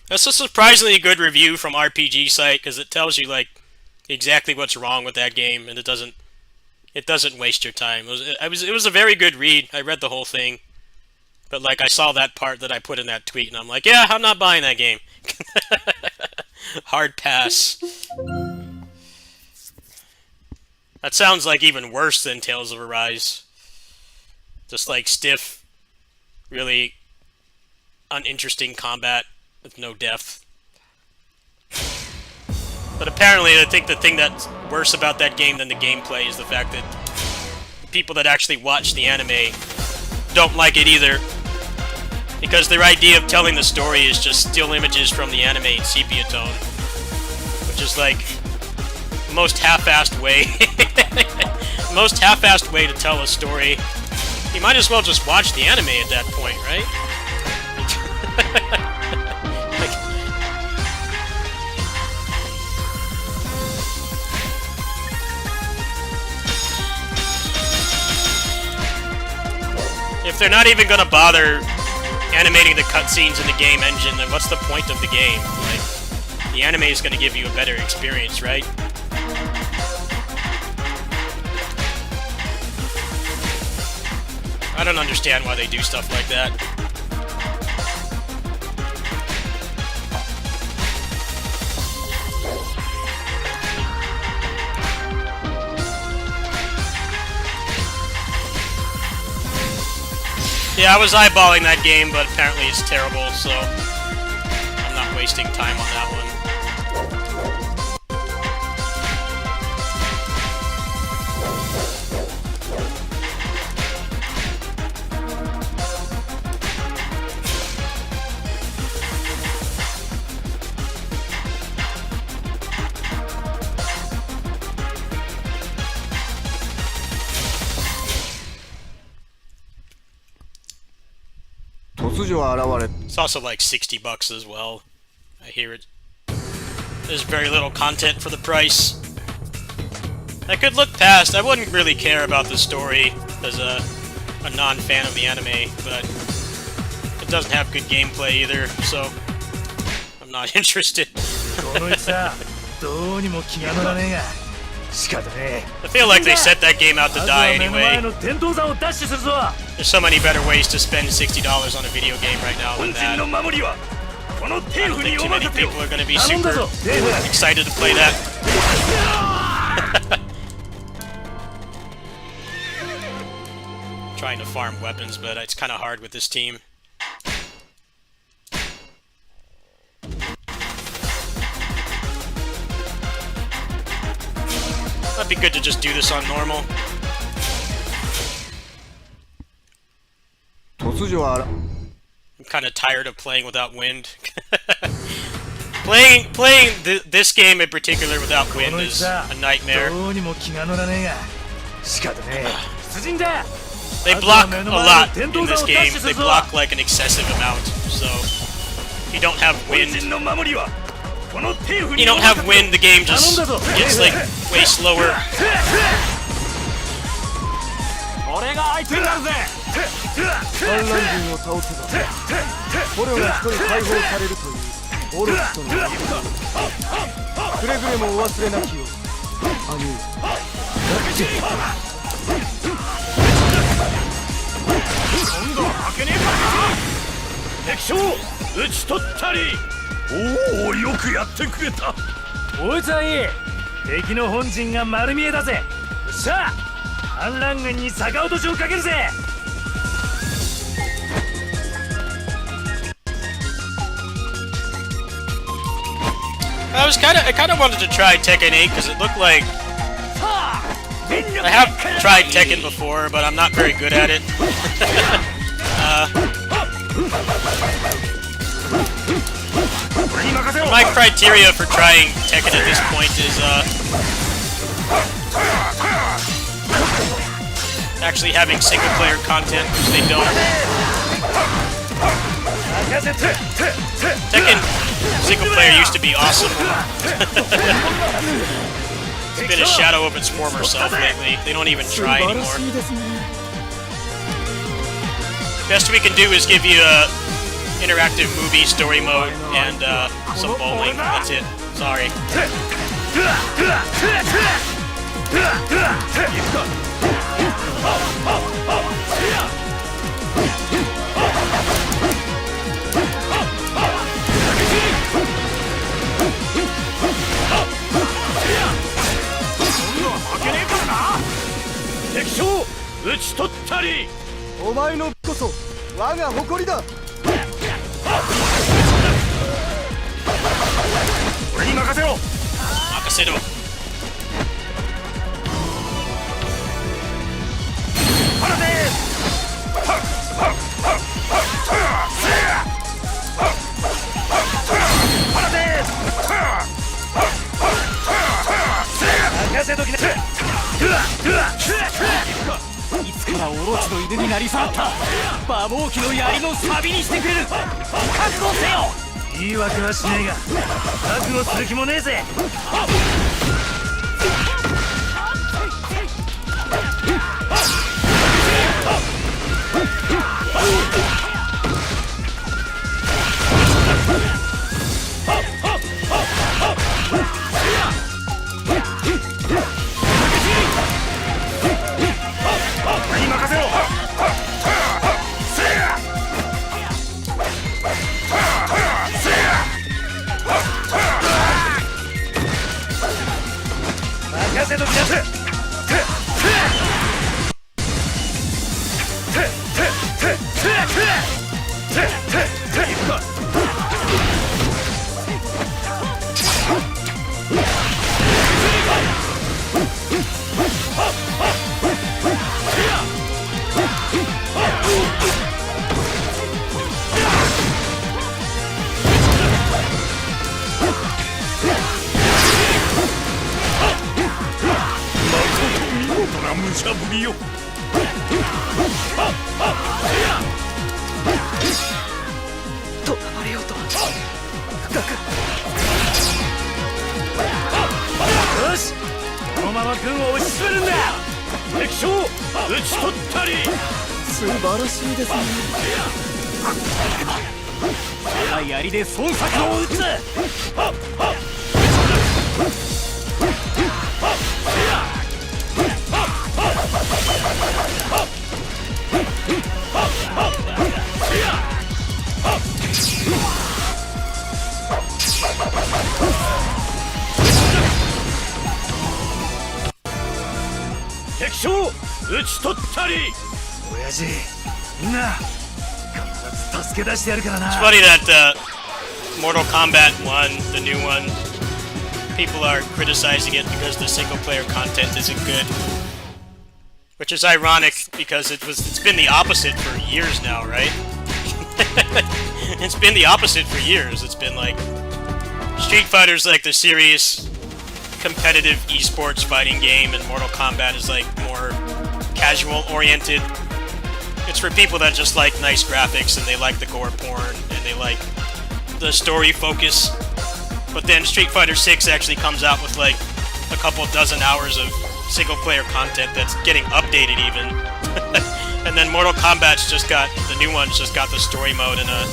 That's a surprisingly good review from RPG Site because it tells you like exactly what's wrong with that game, and it doesn't waste your time. It was a very good read. I read the whole thing, but like I saw that part that I put in that tweet, and I'm like, yeah, I'm not buying that game. Hard pass. That sounds like even worse than Tales of Arise. Just like stiff, really uninteresting combat with no depth. But apparently I think the thing that's worse about that game than the gameplay is the fact that people that actually watch the anime don't like it either. Because their idea of telling the story is just still images from the anime in sepia tone. Which is like most half-assed way most half-assed way to tell a story. You might as well just watch the anime at that point, right? If they're not even gonna bother animating the cutscenes in the game engine, then what's the point of the game? Like, the anime is gonna give you a better experience, right? I don't understand why they do stuff like that. Yeah, I was eyeballing that game, but apparently it's terrible, so I'm not wasting time on that one. It's also like $60 as well. I hear it. There's very little content for the price. I could look past. I wouldn't really care about the story as a non-fan of the anime, but it doesn't have good gameplay either, so I'm not interested. I feel like they set that game out to die anyway. There's so many better ways to spend $60 on a video game right now than that. I don't think too many people are going to be super excited to play that. Trying to farm weapons, but it's kind of hard with this team. That'd be good to just do this on normal. I'm kind of tired of playing without wind. playing this game in particular without wind is a nightmare. They block a lot in this game. They block like an excessive amount, so you don't have wind. 人の守りはこの手振 You り don't have wind, the game just gets like way slower. 俺が相手になるぜ反乱軍を倒せば捕虜が一人解放されるというオロチとの約束くれぐれもお忘れなきよう兄上今度は負けねえからな敵将討ち取ったりおおよくやってくれたおいつはいい敵の本陣が丸見えだぜよっしゃ反乱軍に逆落としをかけるぜ I kind of wanted to try Tekken 8 because it looked like I have tried Tekken before, but I'm not very good at it. My criteria for trying Tekken at this point is actually having single-player content, which they don't. Tekken single-player used to be awesome. It's been a shadow of its former self lately. They don't even try anymore. Best we can do is give you a interactive movie story mode and some bowling. That's it. Sorry.敵将討ち取ったりお前のこそ我が誇りだ俺に任せろ Makasedo. いつからオロチの犬になりさらった馬防機の槍のサビにしてくれる覚悟せよ言い訳はしねえが覚悟する気もねえぜ無茶ぶりよとがまれようとは深くよしこのまま軍を押し進めるんだ敵将討ち取ったり素晴らしいですね俺は槍で孫作を撃つ敵将討ち取ったり親父みんな必ず助け出してやるからな It's funny that Mortal Kombat 1, the new one, people are criticizing it because the single-player content isn't good. Which is ironic because it's been the opposite for years now, right? It's been the opposite for years. It's been like Street Fighter's like the serious competitive esports fighting game, and Mortal Kombat is like more casual oriented. It's for people that just like nice graphics and they like the gore porn and they like the story focus. But then Street Fighter 6 actually comes out with like a couple dozen hours of single-player content that's getting updated even. And then Mortal Kombat's just got, the new one's just got the story mode and a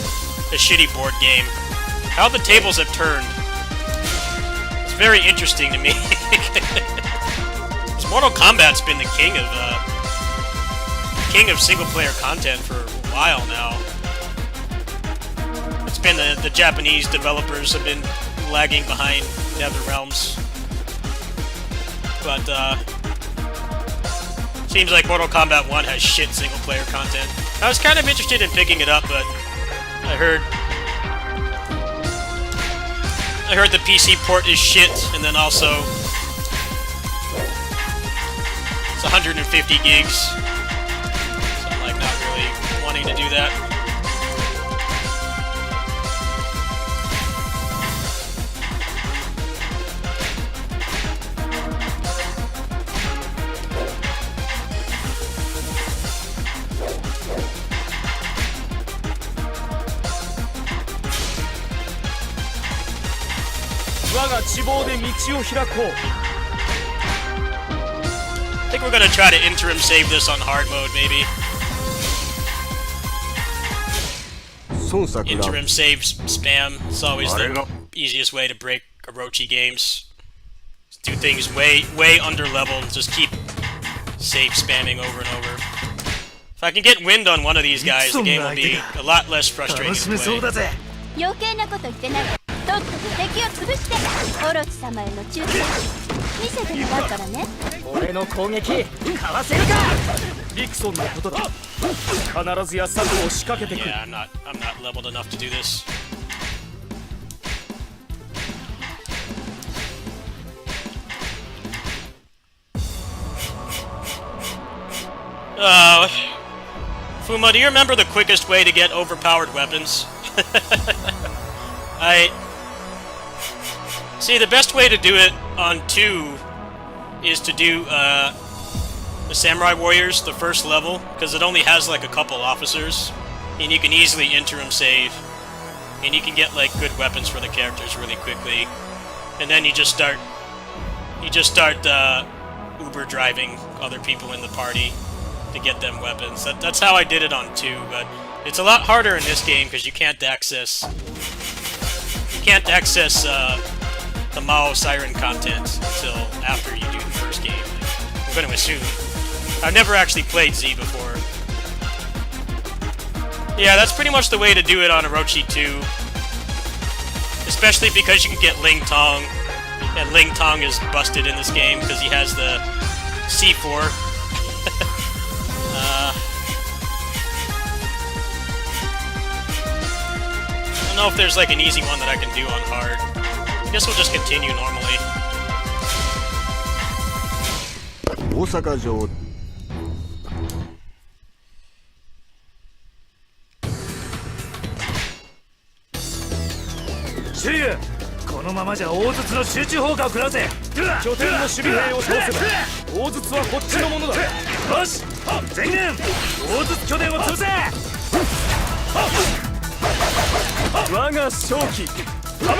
shitty board game. How the tables have turned. It's very interesting to me. Because Mortal Kombat's been the king of single-player content for a while now. It's been the Japanese developers have been lagging behind NetherRealms. But, seems like Mortal Kombat 1 has shit single-player content. I was kind of interested in picking it up, but I heard the PC port is shit, and then also it's 150 gigs, so I'm like not really wanting to do that. I think we're gonna try to interim save this on hard mode, maybe. Interim save spam. It's always the easiest way to break Orochi games. Just do things way under level and just keep save spamming over and over. If I can get wind on one of these guys, the game will be a lot less frustrating to play. 余計なこと言ってない。とっとと敵を潰して、オロチ様への忠誠見せてもらうからね。俺の攻撃かわせるか。リクソンのことだ。必ずや策を仕掛けてくる。 Yeah, I'm not leveled enough to do this. Fuma, do you remember the quickest way to get overpowered weapons? See, the best way to do it on 2 is to do the Samurai Warriors, the first level, because it only has like a couple officers, and you can easily interim save, and you can get like good weapons for the characters really quickly, and then you just start Uber driving other people in the party to get them weapons. That's how I did it on 2, but it's a lot harder in this game because you can't access the Mao Siren content until after you do the first game. I'm going to assume. I've never actually played Z before. Yeah, that's pretty much the way to do it on Orochi 2. Especially because you can get Ling Tong, and Ling Tong is busted in this game because he has the C4. I don't know if there's like an easy one that I can do on hard. I guess we'll just continue normally. 大阪城シュリュこのままじゃ大筒の集中砲火を食らうぜ。拠点の守備兵を倒せば大筒はこっちのものだ。よし全軍大筒拠点を潰せ。我が勝機試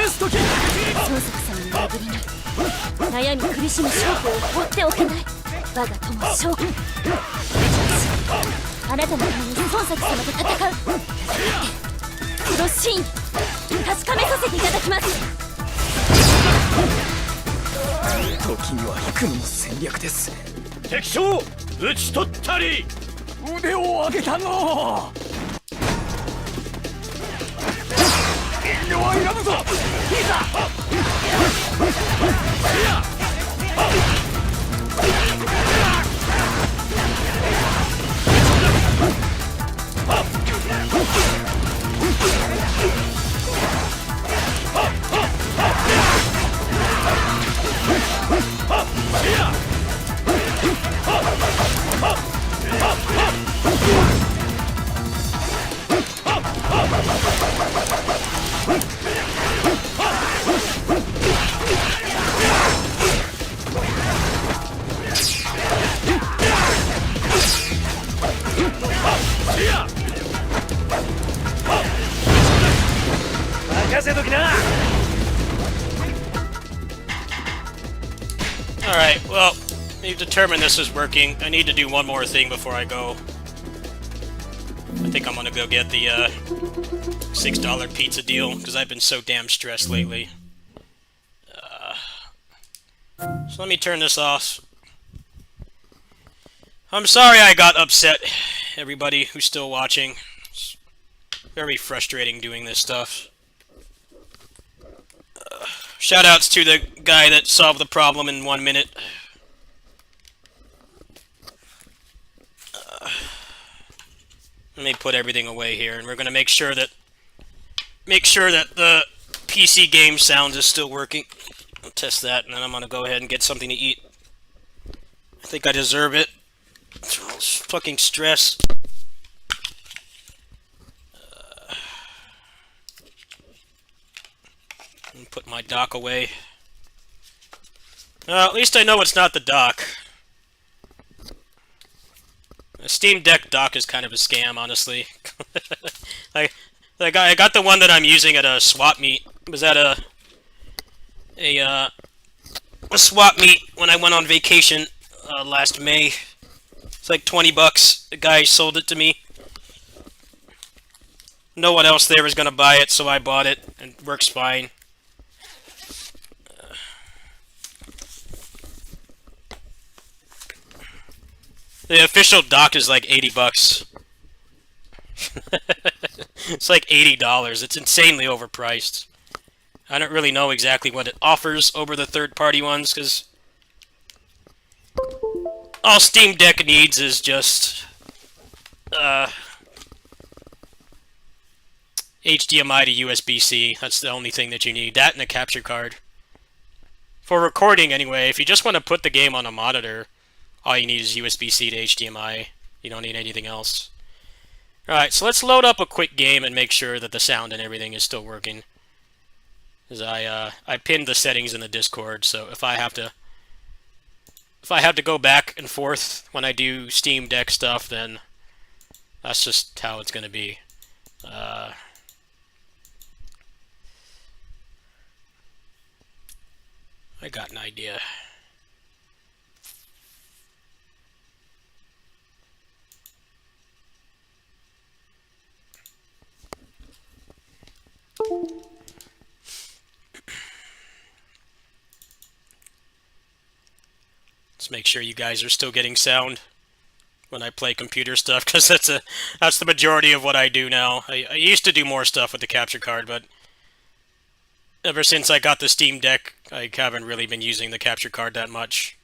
す時。孫作さんの巡りに悩み苦しむ将校を放っておけない。我が友将校あなたのために孫作様と戦う。その真意確かめさせていただきます。時には引くのも戦略です。敵将討ち取ったり。腕を上げたの。遠慮はいらぬぞ。いざ。Alright, well, we've determined this is working. I need to do one more thing before I go. I think I'm gonna go get the $6 pizza deal, because I've been so damn stressed lately. So let me turn this off. I'm sorry I got upset, everybody who's still watching. It's very frustrating doing this stuff. Shoutouts to the guy that solved the problem in 1 minute. Let me put everything away here, and we're gonna make sure that the PC game sound is still working. I'll test that, and then I'm gonna go ahead and get something to eat. I think I deserve it. It's all this fucking stress. Put my dock away. At least I know it's not the dock. The Steam Deck dock is kind of a scam, honestly. I got the one that I'm using at a swap meet. It was at a swap meet when I went on vacation last May. It's like 20 bucks. The guy sold it to me. No one else there was gonna buy it, so I bought it, and it works fine. The official dock is like 80 bucks. It's like $80. It's insanely overpriced. I don't really know exactly what it offers over the third-party ones, because all Steam Deck needs is just HDMI to USB-C. That's the only thing that you need. That and a capture card. For recording, anyway, if you just want to put the game on a monitor, all you need is USB-C to HDMI. You don't need anything else. Alright, so let's load up a quick game and make sure that the sound and everything is still working. Because I pinned the settings in the Discord, so if I have to go back and forth when I do Steam Deck stuff, then that's just how it's gonna be. I got an idea. Let's make sure you guys are still getting sound when I play computer stuff, because that's the majority of what I do now. I used to do more stuff with the capture card, but ever since I got the Steam Deck, I haven't really been using the capture card that much.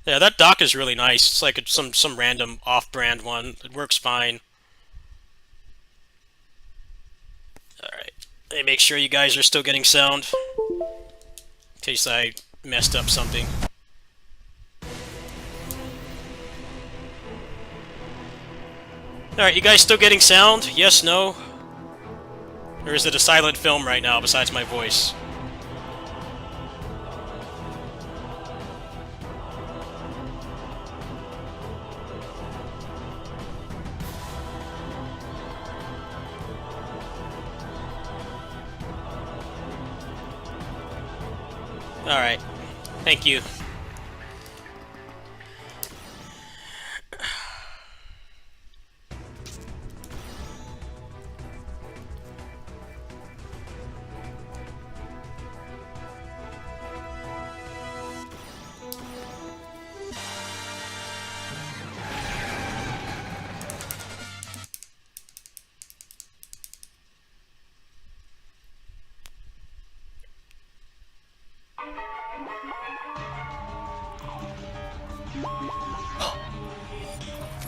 Yeah, that dock is really nice. It's like some random off-brand one. It works fine. Alright. Let me make sure you guys are still getting sound, in case I messed up something. Alright, you guys still getting sound? Yes, no? Or is it a silent film right now besides my voice? Alright. Thank you.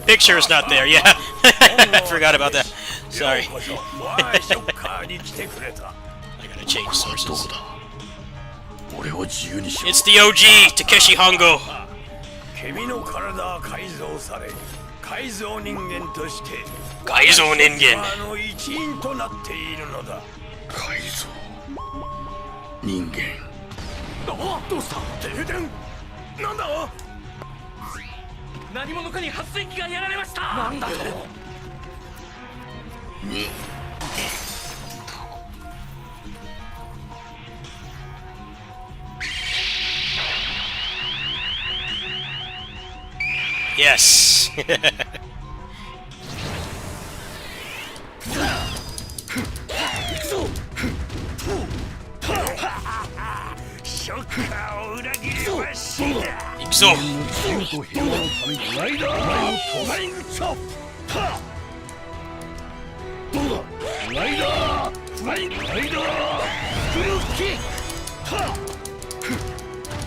Picture is not there, yeah. I forgot about that. Sorry. I gotta change sources. It's the OG, Takeshi Hongo. 君の体は改造され改造人間として改造人間の一員となっているのだ改造人間どうした停電なんだ何者かに発電機がやられました。なんだと。Yes. Ikso. 自由と平和のためにライダーお前をフライングチョップはっどうだライダーフライングライダースクリューキックはっ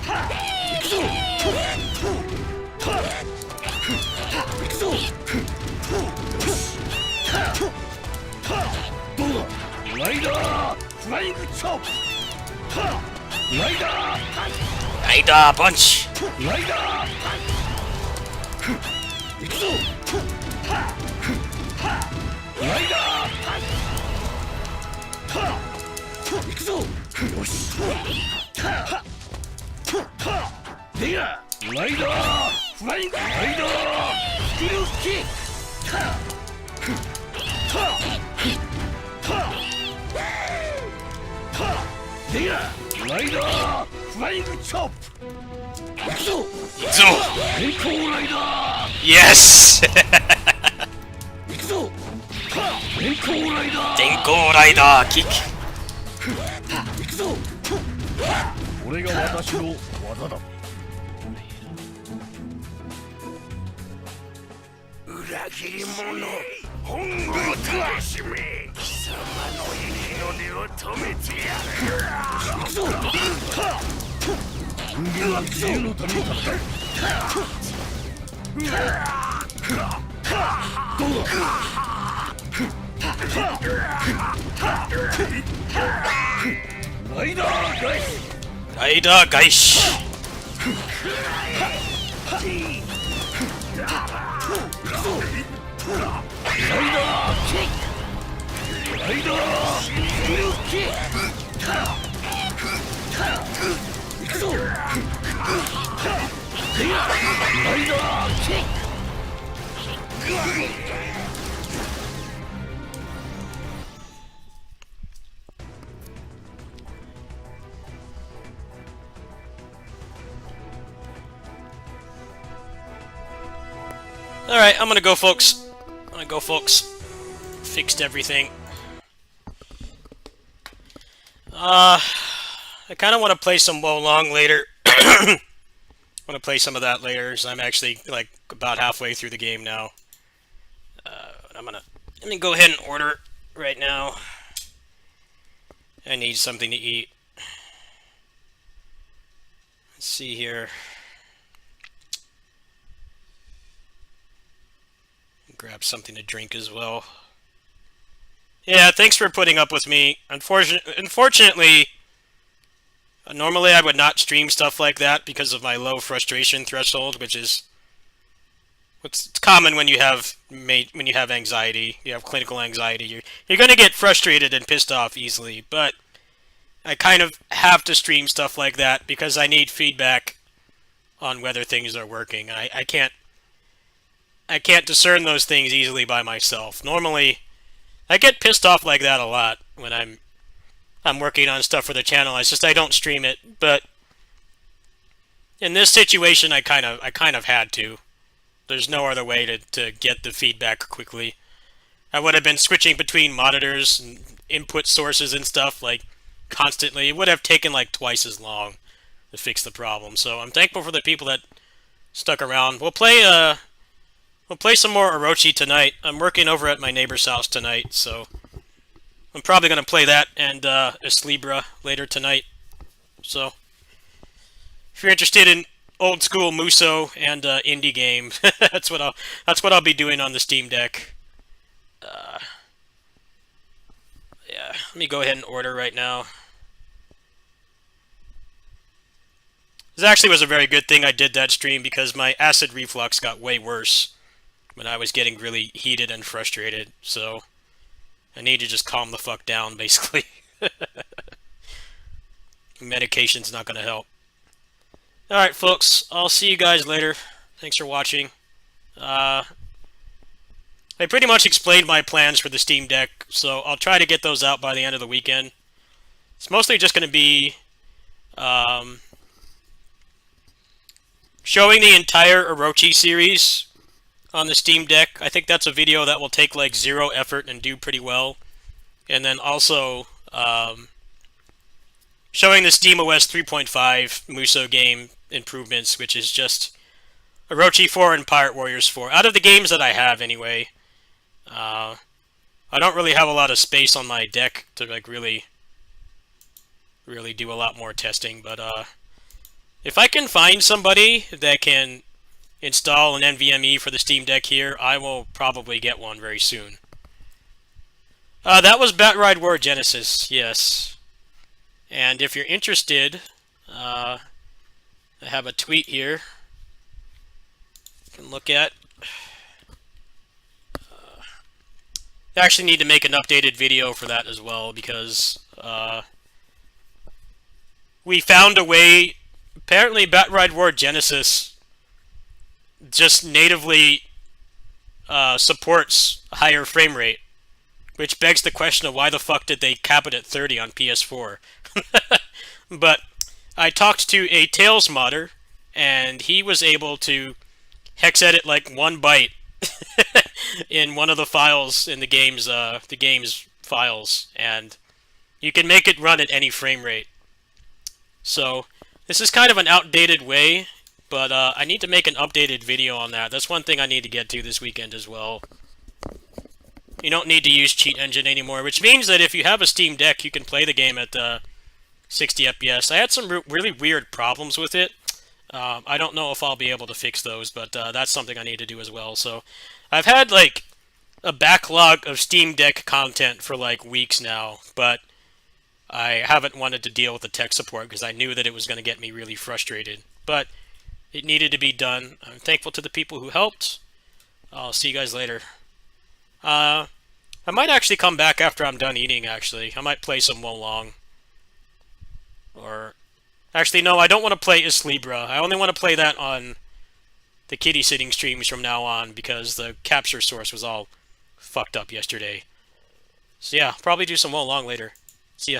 はっ行くぞはっ行くぞよしはっはっどうだライダーフライングチョップはっライダー Raida punch. ライダー行くぞはライダーは行くぞよしはでやライダーフライングライダースキルキックでやライダーフライングチョップ行くぞ Ikso. 電光ライダ Yes. ー行くぞ電光ライダー Denko Raida kick. 行くぞこれが私の技だ裏切り者本軍を楽しめ貴様の日の出を止めてやる行くぞ人間は自由のために戦うどうだライダーガイス Raida Gaish. ライダーキックライダースキルキック行くぞライダーキック Alright, I'm gonna go, folks. Fixed everything. I kind of want to play some Wo Long later. I want to play some of that later, so I'm actually, like, about halfway through the game now. Let me go ahead and order right now. I need something to eat. Let's see here. Grab something to drink as well. Yeah, thanks for putting up with me. Unfortunately, normally I would not stream stuff like that because of my low frustration threshold, which is it's common when you have anxiety. You have clinical anxiety. You're going to get frustrated and pissed off easily, but I kind of have to stream stuff like that because I need feedback on whether things are working. I can't discern those things easily by myself. Normally, I get pissed off like that a lot when I'm working on stuff for the channel. It's just I don't stream it, but in this situation, I kind of had to. There's no other way to get the feedback quickly. I would have been switching between monitors and input sources and stuff like constantly. It would have taken like twice as long to fix the problem. So I'm thankful for the people that stuck around. We'll play some more Orochi tonight. I'm working over at my neighbor's house tonight, so I'm probably going to play that and Eslibra later tonight. So if you're interested in old school Musou and indie game, that's what I'll be doing on the Steam Deck. Yeah, let me go ahead and order right now. This actually was a very good thing I did that stream because my acid reflux got way worse when I was getting really heated and frustrated, so I need to just calm the fuck down, basically. Medication's not gonna help. Alright, folks, I'll see you guys later. Thanks for watching. I pretty much explained my plans for the Steam Deck, so I'll try to get those out by the end of the weekend. It's mostly just gonna be, showing the entire Orochi series on the Steam Deck. I think that's a video that will take like 0 effort and do pretty well. And then also showing the SteamOS 3.5 Musou game improvements, which is just Orochi 4 and Pirate Warriors 4. Out of the games that I have, anyway, I don't really have a lot of space on my deck to like really do a lot more testing. But if I can find somebody that can install an NVMe for the Steam Deck here, I will probably get one very soon. That was Batride War Genesis, yes. And if you're interested, I have a tweet here you can look at. I actually need to make an updated video for that as well, because we found a way. Apparently Batride War Genesis just natively supports a higher frame rate, which begs the question of why the fuck did they cap it at 30 on PS4. But I talked to a Tails modder, and he was able to hex edit like 1 byte in one of the files in the game's files, and you can make it run at any frame rate. So this is kind of an outdated way, but I need to make an updated video on that. That's one thing I need to get to this weekend as well. You don't need to use Cheat Engine anymore, which means that if you have a Steam Deck, you can play the game at 60 FPS. I had some really weird problems with it. I don't know if I'll be able to fix those, but that's something I need to do as well. So I've had like a backlog of Steam Deck content for like weeks now, but I haven't wanted to deal with the tech support because I knew that it was going to get me really frustrated. But it needed to be done. I'm thankful to the people who helped. I'll see you guys later. I might actually come back after I'm done eating, actually. I might play some Wo Long. Or... Actually, no, I don't want to play Is Libra. I only want to play that on the kitty sitting streams from now on, because the capture source was all fucked up yesterday. So yeah, probably do some Wo Long later. See ya.